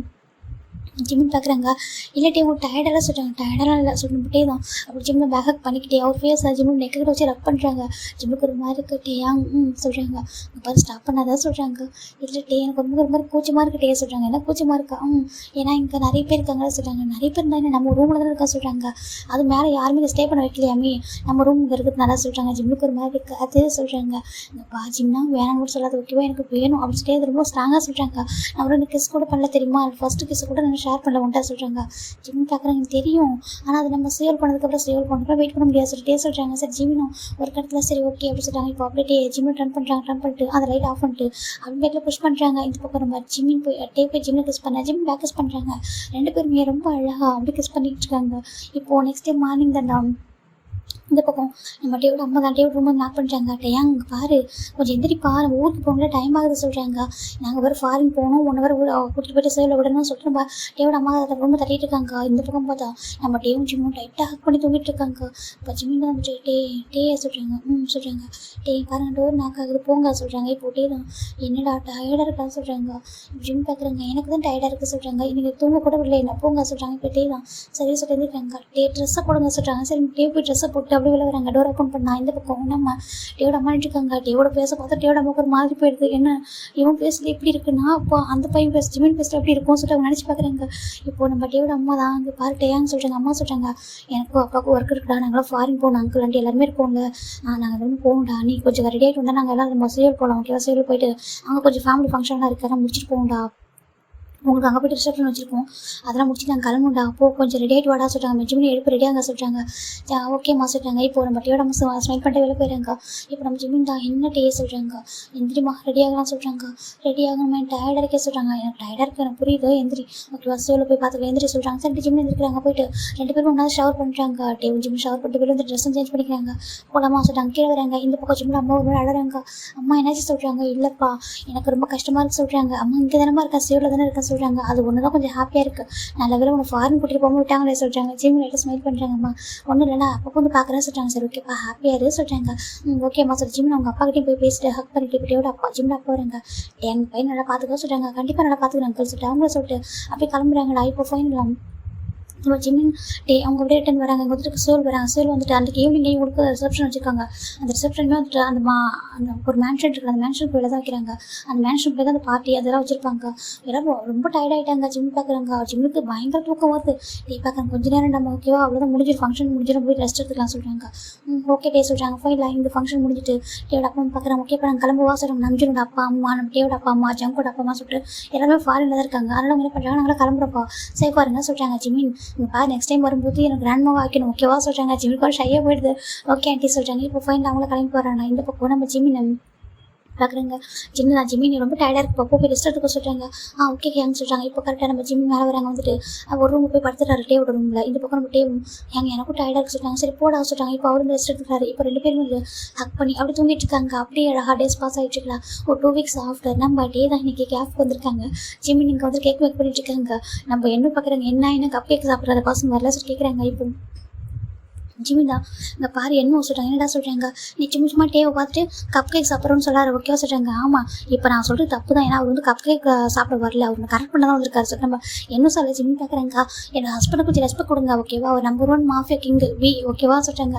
ஜிம்மின் பார்க்குறாங்க இல்லாட்டி அவங்க டயர்டெல்லாம் சொல்கிறாங்க. டயர்டெல்லாம் இல்லை சொல்லிட்டே தான் அப்படி ஜிம்மில் பேக்கப் பண்ணிக்கிட்டே அவர் ஃபேஸ் ஜிம்மில் நெக்கிட்ட வச்சு ரப் பண்ணுறாங்க. ஜிம்முக்கு ஒரு மாதிரி இருக்கட்டேயா சொல்கிறாங்க. பார்த்து ஸ்டாப் பண்ணாதான் சொல்கிறாங்க. இல்லட்டே எனக்கு ஒரு மாதிரி கூச்சமாக இருக்கட்டே சொல்கிறாங்க. என்ன கூச்சமாக இருக்கா ஏன்னா இங்கே நிறைய பேர் இருக்காங்களா சொல்கிறாங்க. நிறைய பேர் இருந்தாங்க நம்ம ரூமில் தான் இருக்கா சொல்கிறாங்க. அது மேலே யாருமே ஸ்டே பண்ண வைக்கலையாமே நம்ம ரூம் இருக்கிறது நல்லா சொல்கிறாங்க. ஜிம்முக்கு ஒரு மாதிரி இருக்குது அது சொல்கிறாங்க. இந்த ஜிம்னா வேணாம்னு கூட சொல்லாது ஓகேவா எனக்கு வேணும் அப்படின்னு சொல்லிட்டு ரொம்ப ஸ்ட்ராங்காக சொல்கிறாங்க. நான் ஒரு கிஸ் கூட பண்ணல தெரியுமா, ஃபஸ்ட்டு கிஸ் கூட நான் ஷேர் பண்ணல உண்டா சொல்கிறாங்க. ஜிம் பார்க்குறாங்க எனக்கு தெரியும் ஆனால் அது நம்ம சேவல் பண்ணதுக்கப்புறம் வெயிட் பண்ண முடியாது சொல்லிட்டே சொல்கிறாங்க. சரி ஜிமினும் ஒரு இடத்துல சரி ஓகே அப்படி சொல்கிறாங்க. இப்போ அப்படியே ஜிம்மில் டர்ன் பண்ணிட்டு அந்த லைட் ஆஃப் பண்ணிட்டு அவங்க பேக்கில் புஷ் பண்ணுறாங்க. இந்த பக்கம் நம்ம ஜிம்மின் போய் ஜிம்மில் கிஸ் பண்ண ஜிம் பேக் கிஸ் பண்ணுறாங்க. 2 பேருமே ரொம்ப அழகாக அப்படி கிஸ் பண்ணிட்டு இருக்காங்க. இப்போது நெக்ஸ்ட் டே மார்னிங் தான் இந்த பக்கம் நம்ம டேவோட அம்மா தான் டேவோட ரொம்ப நாக் பண்ணுறாங்க. டேயா அங்கே பாரு கொஞ்சம் எந்திரிப்பா நம்ம ஊருக்கு போகணும்ல டைம் ஆகுது சொல்கிறாங்க. நாங்கள் வேறு ஃபாரின் போகணும் 1 ஹவர் கூட்டிகிட்டு போய்ட்டு சேவில் விடணும்னு சொல்லிட்டு நம்ம டேவோட அம்மா அதை ரொம்ப தட்டிட்டு இருக்காங்க. இந்த பக்கம் பார்த்தா நம்ம டேவும் ஜிம்மும் டைட்டாக ஹக் பண்ணி தூங்கிட்டு இருக்காங்க. இப்போ ஜிம்மின் தான் வந்துட்டு டேயா சொல்கிறாங்க. சொல்கிறாங்க டே பாருங்க டோர் நாக் ஆகுது போங்க சொல்கிறாங்க. இப்போ டே தான் என்னடா டயர்டாக இருக்கான்னு சொல்கிறாங்க. ஜிம் பார்க்குறாங்க எனக்கு தான் டயர்டாக இருக்குது சொல்கிறாங்க. இன்றைக்கி தூங்க கூட இல்லை என்ன போங்க சொல்கிறாங்க. இப்போ டே தான் சரி சொல்லிட்டு இருக்காங்க. டே ட்ரெஸ்ஸை போடுங்க சொல்கிறாங்க. சரி டே போய் ட்ரெஸ்ஸை போட்டு அப்படி வெளில வராங்க. டோர் ஓப்பன் பண்ணா இந்த பக்கம் நம்ம டேவோட அம்மா இருக்காங்க. டேவோட பேச பார்த்தா டேவோட அம்மாவுக்கு ஒரு மாதிரி போயிடுது. என்ன இவன் பேசுறது எப்படி இருக்குன்னா அப்போ அந்த பையன் ஜிமின் பேசுறது எப்படி இருக்கும்னு சொல்லிட்டு அவங்க நினச்சி பார்க்குறாங்க. இப்போ நம்ம டேவோட அம்மா தான் அங்கே பாரு டேயான்னு சொல்கிறாங்க. அம்மா சொல்கிறாங்க எனக்கும் அப்பாவுக்கும் ஒர்க் இருக்குடா நாங்களாம் ஃபாரின் போகணும் அங்கிள் ஆண்டி எல்லாருமே இருக்கோங்க. நாங்கள் எல்லாமே போகணும்டா நீ கொஞ்சம் ரெடி ஆகிட்டு வந்தால் நாங்கள் எல்லாம் நம்ம சேவல் போகலாம் ஓகேவா. சேவல் போயிட்டு அங்கே கொஞ்சம் ஃபேமிலி ஃபங்க்ஷன்லாம் இருக்கிற முடிச்சுட்டு போகணும்டா. உங்களுக்கு அங்கே போய்ட்டு ரிசப்ஷன் வச்சுருக்கோம் அதெல்லாம் முடிச்சு நாங்கள் கிளம்புண்டா. அப்போது கொஞ்சம் ரெடி ஆகிட்டு வாடா சொல்கிறாங்க. ஜிமினி எடுப்பு ரெடியாங்க சொல்கிறாங்க. ஓகேம்மா சொல்கிறாங்க. இப்போ நம்ம டேயோட அம்மா ஸ்மைல் பண்ணிட்டு வெளில போயிடுறாங்க. இப்போ நம்ம ஜிமின் தான் என்ன டே சொல்கிறாங்க. எந்திரிமா ரெடி ஆகலாம் சொல்கிறாங்க. ரெடி ஆகணுமே டயர்டாக இருக்கே சொல்கிறாங்க. எனக்கு டயர்டாக இருக்குது எனக்கு புரியுது எந்திரி ஓகேவா சேவில் போய் பார்த்துக்கலாம் எந்திரி சொல்கிறாங்க. சரி ஜிமின் எந்திரிக்கிறாங்க. போயிட்டு 2 பேரும் ஒன்றா ஷவர் பண்ணுறாங்க. டேவும் ஜிமின் ஷவர் பண்ணிட்டு வெளில வந்து ட்ரெஸ்ஸும் சேஞ்ச் பண்ணிக்கிறாங்க. போலாமா சொல்கிறாங்க. கீழே வராங்க. இந்த பக்கம் ஜிமின் அம்மா ஒரு அழறாங்க. அம்மா என்னாச்சு சொல்கிறாங்க. இல்லைப்பா எனக்கு ரொம்ப கஷ்டமாக இருக்குது சொல்கிறாங்க. அம்மா இங்கே தானே இருக்கா சேவில் தானே இருக்கா சொல்கிறாங்க. அது ஒன்று தான் கொஞ்சம் ஹாப்பியாக இருக்குது. நல்ல வேலை உன்னை ஃபாரின் கூட்டிகிட்டு போக விட்டாங்களே சொல்கிறாங்க. ஜிம் லைட்டாக ஸ்மைல் பண்ணுறாங்கம்மா. ஒன்றும் இல்லைனா அப்போ வந்து பார்க்குறேன்னு சொல்கிறாங்க. சரி ஓகேப்பா ஹாப்பியாக இரு சொல்கிறாங்க. ஓகேம்மா சொல்லி ஜிம் அவங்க அப்பாக்கிட்டையும் போய் பேசிட்டு ஹக் பண்ணிட்டு இப்படியோட அப்பா ஜிம்ல அப்பா வராங்க. என் பையன் நல்லா பார்த்துக்க சொல்கிறாங்க. கண்டிப்பாக நல்லா பார்த்துக்கிறாங்க சொல்லிட்டு அவங்கள சொல்லிட்டு அப்படியே கிளம்புறாங்களா. இப்போ ஃபைனலாம் நம்ம ஜிம்மின் டே அவங்க அப்படியே ரிட்டன் வராங்க. இங்கே வந்துட்டு சேல் வராங்க. சேல் வந்துட்டு அன்றைக்கி ஈவினிங் உங்களுக்கு ரிசப்ஷன் வச்சுருக்காங்க. அந்த ரிசப்ஷனுமே வந்துட்டு அந்த ஒரு மேன்ஷன் இருக்குது. அந்த மேன்ஷன் போய் தான் வைக்கிறாங்க. அந்த மேன்ஷன் போய் தான் அந்த பார்ட்டி அதெல்லாம் வச்சுருப்பாங்க. எல்லாம் ரொம்ப டயர்ட் ஆகிட்டாங்க. ஜிம் பார்க்குறாங்க. ஜிம்முக்கு பயங்கர தூக்கம் வருது. டே பார்க்குறாங்க கொஞ்சம் நேரம் நம்ம ஓகேவா அவ்வளோதான் முடிஞ்சிடும் ஃபங்க்ஷன் முடிஞ்சிடும் போய் ரெஸ்ட் எடுத்துக்கலாம் சொல்கிறாங்க. ஓகே டே சொல்கிறாங்க. ஃபைனலாக இந்த ஃபங்க்ஷன் முடிஞ்சிட்டு டேவோட அப்பா அம்மா பார்க்குறாங்க. ஓகே இப்போ நாங்கள் கிளம்புவா சொல்கிறாங்க. நம்பிஜனோட அப்பா அம்மா நம்ம டேவோட அப்பா அம்மா ஜங்கோட அப்பா அம்மா சொல்லிட்டு எல்லாமே ஃபாரினில் தான் இருக்காங்க. அதனால் அவங்க என்ன பண்ணுறாங்க நாங்கள் கிளம்புறப்பா சேஃபாக இருங்க சொல்கிறாங்க. ஜிமின் இங்கே பாரு நெக்ஸ்ட் டைம் வரும்போது எனக்கு கிராண்ட்மாவை ஆக்கணும் ஓகேவா சொல்கிறாங்க. ஜிமின் ஷையாக போயிடுது. ஓகே ஆண்டி சொல்கிறாங்க. இப்போ ஃபைனல் அவங்கள கிளம்பி போகிறாங்க. இந்த பக்கம் நம்ம ஜிமின் பார்க்குறாங்க. ஜிம்மி நீ ரொம்ப டயர்டாக இருக்கு போய் ரெஸ்ட் எடுத்துக்க சொல்கிறாங்க. ஓகே கேங்க சொல்கிறாங்க. இப்போ கரெக்டாக நம்ம ஜிம்மி மேலே வராங்க. வந்துட்டு ஒரு ரூம் போய் படுத்துட்டாரு டேவோட ரூமில். இந்த பக்கம் நம்ம டேவும் எனக்கும் டயர்டாக இருக்கு சொல்கிறாங்க. சரி போடா சொல்கிறாங்க. இப்போ அவரும் ரெஸ்ட் எடுத்துக்கிறாரு. இப்போ 2 பேரும் ஹக் பண்ணி அப்படி தூங்கிட்டு இருக்காங்க. அப்படியே அழகாக டேஸ் பாஸ் ஆகிட்டு இருக்கலாம். ஒரு 2 வீக்ஸ் ஆஃப்டர் நம்ம டே தான் இன்றைக்கி கேஃப் வந்திருக்காங்க. ஜிம்மி நீங்கள் வந்து கேக் மேக் பண்ணிட்டு இருக்காங்க. நம்ம என்ன பார்க்குறாங்க என்ன கப் கேக் சாப்பிட்ற பசங்க வரல சொல்லி கேட்குறாங்க. இப்போ ஜிம்மி தான் இங்கே பாரு என்ன சொல்கிறாங்க. என்னடா சொல்கிறாங்க. நீ சும்மா டேவை பார்த்துட்டு கப் கேக் சாப்பிட்றோன்னு சொல்லாரு ஓகேவா சொல்கிறாங்க. ஆமாம் இப்போ நான் சொல்கிறது தப்பு தான். ஏன்னா அவர் வந்து கப் கேக் சாப்பிட வரல. அவர் கரெக்ட் பண்ண தான் வந்திருக்காரு சார். நம்ம என்ன சொல்ல ஜிம்மி பார்க்குறாங்க. என்னோட ஹஸ்பண்டை கொஞ்சம் ரெஸ்பெக்ட் கொடுங்க ஓகேவா. அவர் நம்பர் 1 மாஃபியா கிங் ஓகேவா சொல்கிறாங்க.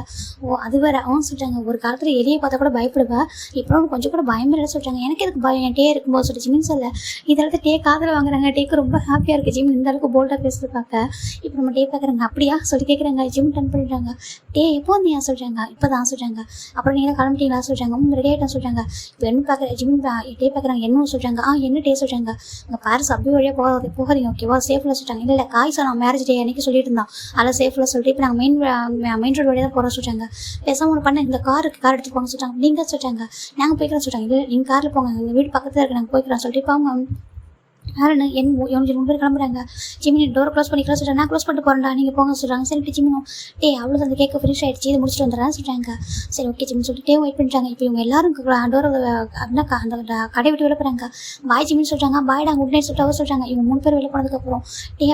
அது வேறு அவன் சொல்கிறாங்க. ஒரு காலத்தில் எலியை பார்த்தா கூட பயப்படுவேன். இப்போ கொஞ்சம் கூட பயமில்லை சொல்கிறாங்க. எனக்கு எதுக்கு பயம் டே இருக்கும்போது சொல்லிட்டு ஜிம்மின் சொல்ல இதெல்லாம் டே காதில் வாங்குறாங்க. டேக்கு ரொம்ப ஹாப்பியாக இருக்குது. ஜிம் இந்த அளவுக்கு போல்டாக பேசுறது பார்க்க. இப்போ நம்ம டே பார்க்குறாங்க. அப்படியா சொல்லி கேட்குறாங்க. ஜிம் டன் பண்ணிடுறாங்க. டே எப்போ வந்து ஏன் சொல்கிறாங்க. இப்போ தான் சொல்கிறாங்க. அப்புறம் நீங்கள் கிளம்பிட்டீங்களா சொல்கிறாங்க. ரெடி ஆகிட்டேன் சொல்கிறாங்க. இப்போ என்ன பார்க்குற ஜிம் டே பார்க்குறாங்க. என்ன சொல்கிறாங்க. என்ன டே சொல்கிறாங்க. உங்கள் பேரண்ட்ஸ் அப்படி வழியாக போகாதீங்க ஓகேவா சேஃபில் சொல்கிறாங்க. இல்லை காய் சார் நான் மேரேஜ் டே அன்றைக்கி சொல்லிட்டு இருந்தான். அதில் சேஃபில் சொல்லிட்டு இப்போ நாங்கள் மெயின் ரோடு வழியாக தான் போகிறோம் சொல்கிறாங்க. பேசாமல் ஒன்று பண்ண இந்த கார் எடுத்து போங்க சொல்கிறாங்க. நீங்கள் சொல்கிறாங்க. நாங்கள் போய்க்கிறோம் சொல்கிறாங்க. இல்லை நீங்கள் காரில் போங்க எங்கள் வீடு பக்கத்தில் இருக்கு நாங்கள் போய்க்கிறோம் சொல்லிட்டு இப்போ அவங்க யாருன்னு என் 3 பேர் கிளம்புறாங்க. ஜிமினி டோரை க்ளோஸ் பண்ணிக்கலாம் சொல்கிறாங்க. நான் க்ளோஸ் பண்ணிட்டு போகிறேன்டா, நீங்கள் போங்க சொல்கிறாங்க. சரிட்டு ஜிமினும் அவ்வளோ அந்த கேக்கு ஃபினிஷ் ஆகிடுச்சு, இது முடிச்சுட்டு வந்துடுறான்னு சொல்கிறாங்க. சரி ஓகே ஜிமின் சொல்லிட்டு வெயிட் பண்ணுறாங்க. இப்போ இவங்க எல்லாரும் டோரை அப்படின்னா அந்த கடை விட்டு வெளில போகிறாங்க. பாய் ஜிமின்னு சொல்கிறாங்க. பாய்டா குட் நைட் சொல்லிட்டு அவர் சொல்கிறாங்க. இவங்க 3 பேர் வெளில போனதுக்கப்புறம்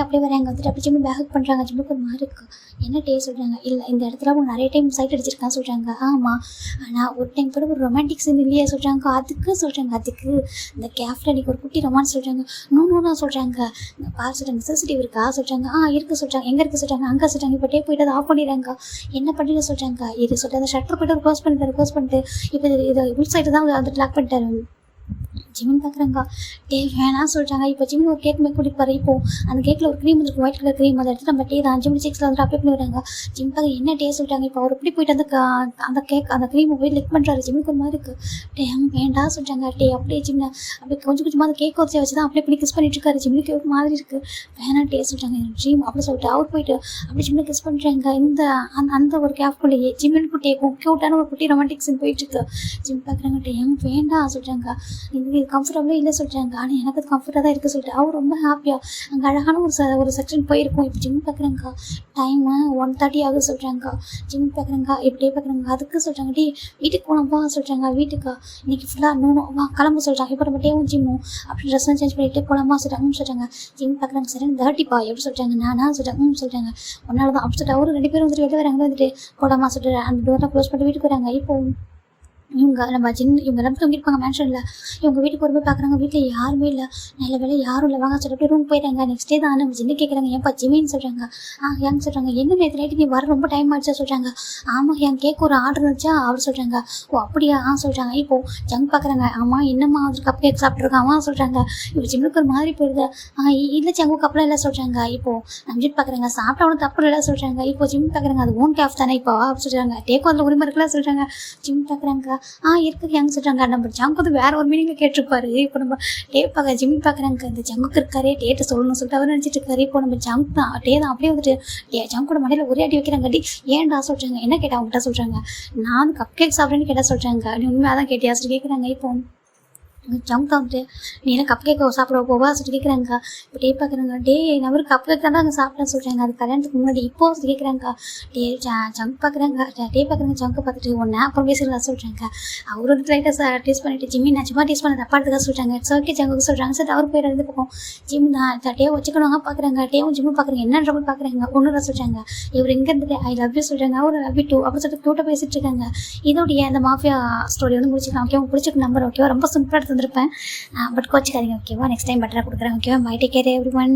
அப்படியே வராங்க. வந்துட்டு அப்படி ஜிமின் பேக் பண்ணுறாங்க. ஜிம்முக்கு ஒரு மாதிரி இருக்குது. என்ன சொல்கிறாங்க. இல்லை இந்த இடத்துல அவங்க நிறைய டைம் சைட் அடிச்சிருக்கான்னு சொல்கிறாங்க. ஆமாம், ஆனால் ஒரு டைம் கூட ஒரு ரொமான்டிக் சீன் இல்லையா சொல்கிறாங்க. அதுக்கு இந்த கேஃப்ல அன்றைக்கி ஒரு குட்டி ரொமான்ஸ் சொல்கிறாங்க. நூறுனா சொல்கிறாங்க. பார் சொல்கிறாங்க. சிசிடிவி இருக்கா சொல்கிறாங்க. இருக்குது சொல்கிறாங்க. எங்கே இருக்குது சொல்கிறாங்க. அங்கே சொல்கிறாங்க. இப்போ போயிட்டு அதை ஆஃப் பண்ணிடுறாங்க. என்ன பண்ணுறது சொல்கிறாங்க. இது சொல்லிட்டு அந்த ஷட்டர் போய்ட்டு க்ளோஸ் பண்ணிட்டு இப்போ இது உள் சைடு தான் வந்துட்டு லாக் பண்ணிட்டாரு. ஜிமின் பார்க்குறாங்க. வேணாம் சொல்கிறாங்க. இப்போ ஜிமின் ஒரு கேக் மேலே கூட்டிகிட்டு போகிற. இப்போ அந்த கேக்கில் ஒரு க்ரீம் இருக்கும், ஒயிட் கலர் க்ரீம். அதை எடுத்து நம்ம தான் ஜிமின் 6 வந்துட்டு அப்ளை பண்ணி வராங்க. ஜிம் பார்க்க என்ன சொல்கிறாங்க. இப்போ அவர் எப்படி போயிட்டு அந்த கேக் அந்த க்ரீமை போய் லிக் பண்ணுறாரு. ஜிம்முக்கு ஒரு மாதிரி இருக்குது. வேண்டாம் சொல்கிறாங்க. அப்படியே ஜிம்னை அப்படி கொஞ்சமாக அந்த கேக் வச்சு தான் அப்படியே பண்ணி கிஸ் பண்ணிட்டு இருக்காரு. ஜிம்முக்கு ஒரு மாதிரி இருக்குது. வேணாம் சொல்கிறாங்க. ஜிம் அப்படி சொல்லிட்டு அவர் போயிட்டு அப்படி ஜிம்னை கிஸ் பண்ணுறாங்க. அந்த ஒரு கேஃப்குள்ளேயே ஜிம்மின் குட்டியும் க்யூட்டான ஒரு குட்டி ரொமான்டிக் சீன் போயிட்டுருக்கு. ஜிம் பார்க்குறாங்க. வேண்டாம் சொல்கிறாங்க. இது கம்ஃபர்டபுளே இல்லை சொல்கிறாங்க. ஆனால் எனக்கு அது கம்ஃபர்ட்டாக தான் இருக்குது சொல்லிட்டு அவர் ரொம்ப ஹாப்பியாக அங்கே அழகான ஒரு செக்ஷன் போயிருக்கும். இப்போ ஜிம் பார்க்குறாங்க. டைமு 1:30 ஆகுது சொல்கிறாங்க. ஜிம் பார்க்குறாங்க. இப்படியே பார்க்குறாங்க. அதுக்கு சொல்கிறாங்க. வீட்டுக்கு போனப்பா சொல்கிறாங்க. வீட்டுக்கா இன்னைக்கு ஃபுல்லாக கிளம்ப சொல்கிறாங்க. இப்போ நம்ம டேவும் ஜிம்மும் அப்படி ட்ரெஸ்லாம் சேஞ்ச் பண்ணிட்டு போகலாமா சொல்கிறாங்க. ஜிம் பார்க்குறாங்க. சரி 30பா எப்படி சொல்கிறாங்க. நானா சொல்கிறாங்க. ஒன்னால தான் அப்படி சொல்லிட்டு அவரும் 2 பேரும் வந்துட்டு வெளில வராங்க. வந்துட்டு போகலாமா சொல்லிட்டு அந்த டோரை க்ளோஸ் பண்ணிட்டு வீட்டுக்கு வராங்க. இப்போ இவங்க எல்லாம் தூங்கிருப்பாங்க மேன்ஷனில். இவங்க வீட்டுக்கு வரும்போது பார்க்குறாங்க. வீட்டில் யாருமே இல்லை. நல்ல வேலை யாரும் இல்லை. வாங்க சொல்லிட்டு ரூம் போயிட்டாங்க. நெக்ஸ்ட் டே தான் நம்ம ஜின்னு கேட்குறாங்க. ஏன்ப்பா ஜிமின்னு சொல்கிறாங்க. ஏங்க சொல்கிறாங்க. என்ன நேற்று நைட்டு நீ வர ரொம்ப டைம் ஆகிடுச்சா சொல்கிறாங்க. ஆமாம் என் கேட்க ஒரு ஆர்டர் இருந்துச்சா அவர் சொல்கிறாங்க. ஓ அப்படியா சொல்கிறாங்க. இப்போது ஜங்க் பார்க்குறாங்க. ஆமாம் என்னம்மா அது கப் கேக் சாப்பிட்ருக்கான் சொல்கிறாங்க. இப்போ ஜிம்முக்கு ஒரு மாதிரி போயிடுது. இல்லை ஜங்கு கப்பலாம் இல்லை சொல்கிறாங்க. இப்போது நம்ஜிட் பார்க்குறாங்க. சாப்பிட்டா ஒன்றும் தப்பு இல்லை சொல்கிறாங்க. இப்போ ஜிம் பார்க்குறாங்க. அது ஓன் கேஃப் தானே இப்போ சொல்கிறாங்க. டேக்கோ அதில் உரிமை இருக்கலாம் சொல்கிறாங்க. ஜிம் பார்க்குறாங்க. இருக்குது ஏங்க சொல்கிறாங்க. நம்ம ஜங்கு வந்து வேறு ஒரு மீனிங்கில் கேட்டிருப்பாரு. இப்போ நம்ம ஜிம் பார்க்குறாங்க. இந்த ஜங்குக்கு இருக்காரே டேட்டை சொல்லணும்னு சொல்லிட்டு அவர் நினச்சிட்டு இருக்காரு. இப்போ நம்ம ஜங்க் தான் தான் அப்படியே வந்துட்டு ஜங்கோட மண்டையில் ஒரே அடி வைக்கிறாங்க. ஏன்டா சொல்கிறாங்க. என்ன கேட்டால் அவங்ககிட்ட சொல்கிறாங்க. நான் கப் கேக் சாப்பிட்றேன்னு கேட்டால் சொல்கிறாங்க. நீ உண்மையாக தான் கேட்டியா சொல்லி கேட்குறாங்க. இப்போ ஜங்க் தான் வந்துட்டு நீ என்ன கப் கேக் சாப்பிட போவா சொல்லி கேட்குறாங்க. இப்போ பார்க்குறாங்க. நான் கப் கேக் தான் அங்கே சாப்பிட்டேன்னு சொல்கிறாங்க. அது கல்யாணத்துக்கு முன்னாடி இப்போ சொல்லி கேட்குறாங்க. ஜங்க் பார்க்குறாங்க. பார்க்குறாங்க. ஜங்க் பார்த்துட்டு ஒன்று அப்புறம் பேசிக்கலாம் சொல்கிறாங்க. அவர் வந்து லைட்டாக டேஸ்ட் பண்ணிட்டு ஜிம்மி நான் சும்மா டேஸ்ட் பண்ண தப்பா எடுத்துக்க சொல்கிறாங்க. இட்ஸ் ஓகே ஜங்குக்கு சொல்கிறாங்க. சார் அவர் போய் இருந்து பக்கம் ஜிம் தான் வச்சுக்கணுங்க பார்க்குறாங்க. ஜிம்மு பார்க்குறாங்க. என்ன ட்ரபிள் பார்க்குறாங்க. ஒன்று சொல்கிறாங்க. இவர் எங்கே இருந்துட்டு ஐ லவ் யூ சொல்கிறாங்க. அவர் லவ் யூ டூ அப்படி சொல்லிட்டு க்யூட்டாக பேசிட்டு இருக்காங்க. இதோடைய அந்த மாஃபியா ஸ்டோரி வந்து முடிச்சுக்கலாம். ஓகே உங்களுக்கு பிடிச்சிருக்கு நம்பர். ஓகேவா ரொம்ப சிம்பிளாக எடுத்து வந்திருப்பேன். பட் கோச்சிக்காதீங்க. ஓகேவா நெக்ஸ்ட் டைம் பெட்டராக கொடுக்குறேன். ஓகேவா பை டேக் கேர் எவ்ரிவன்.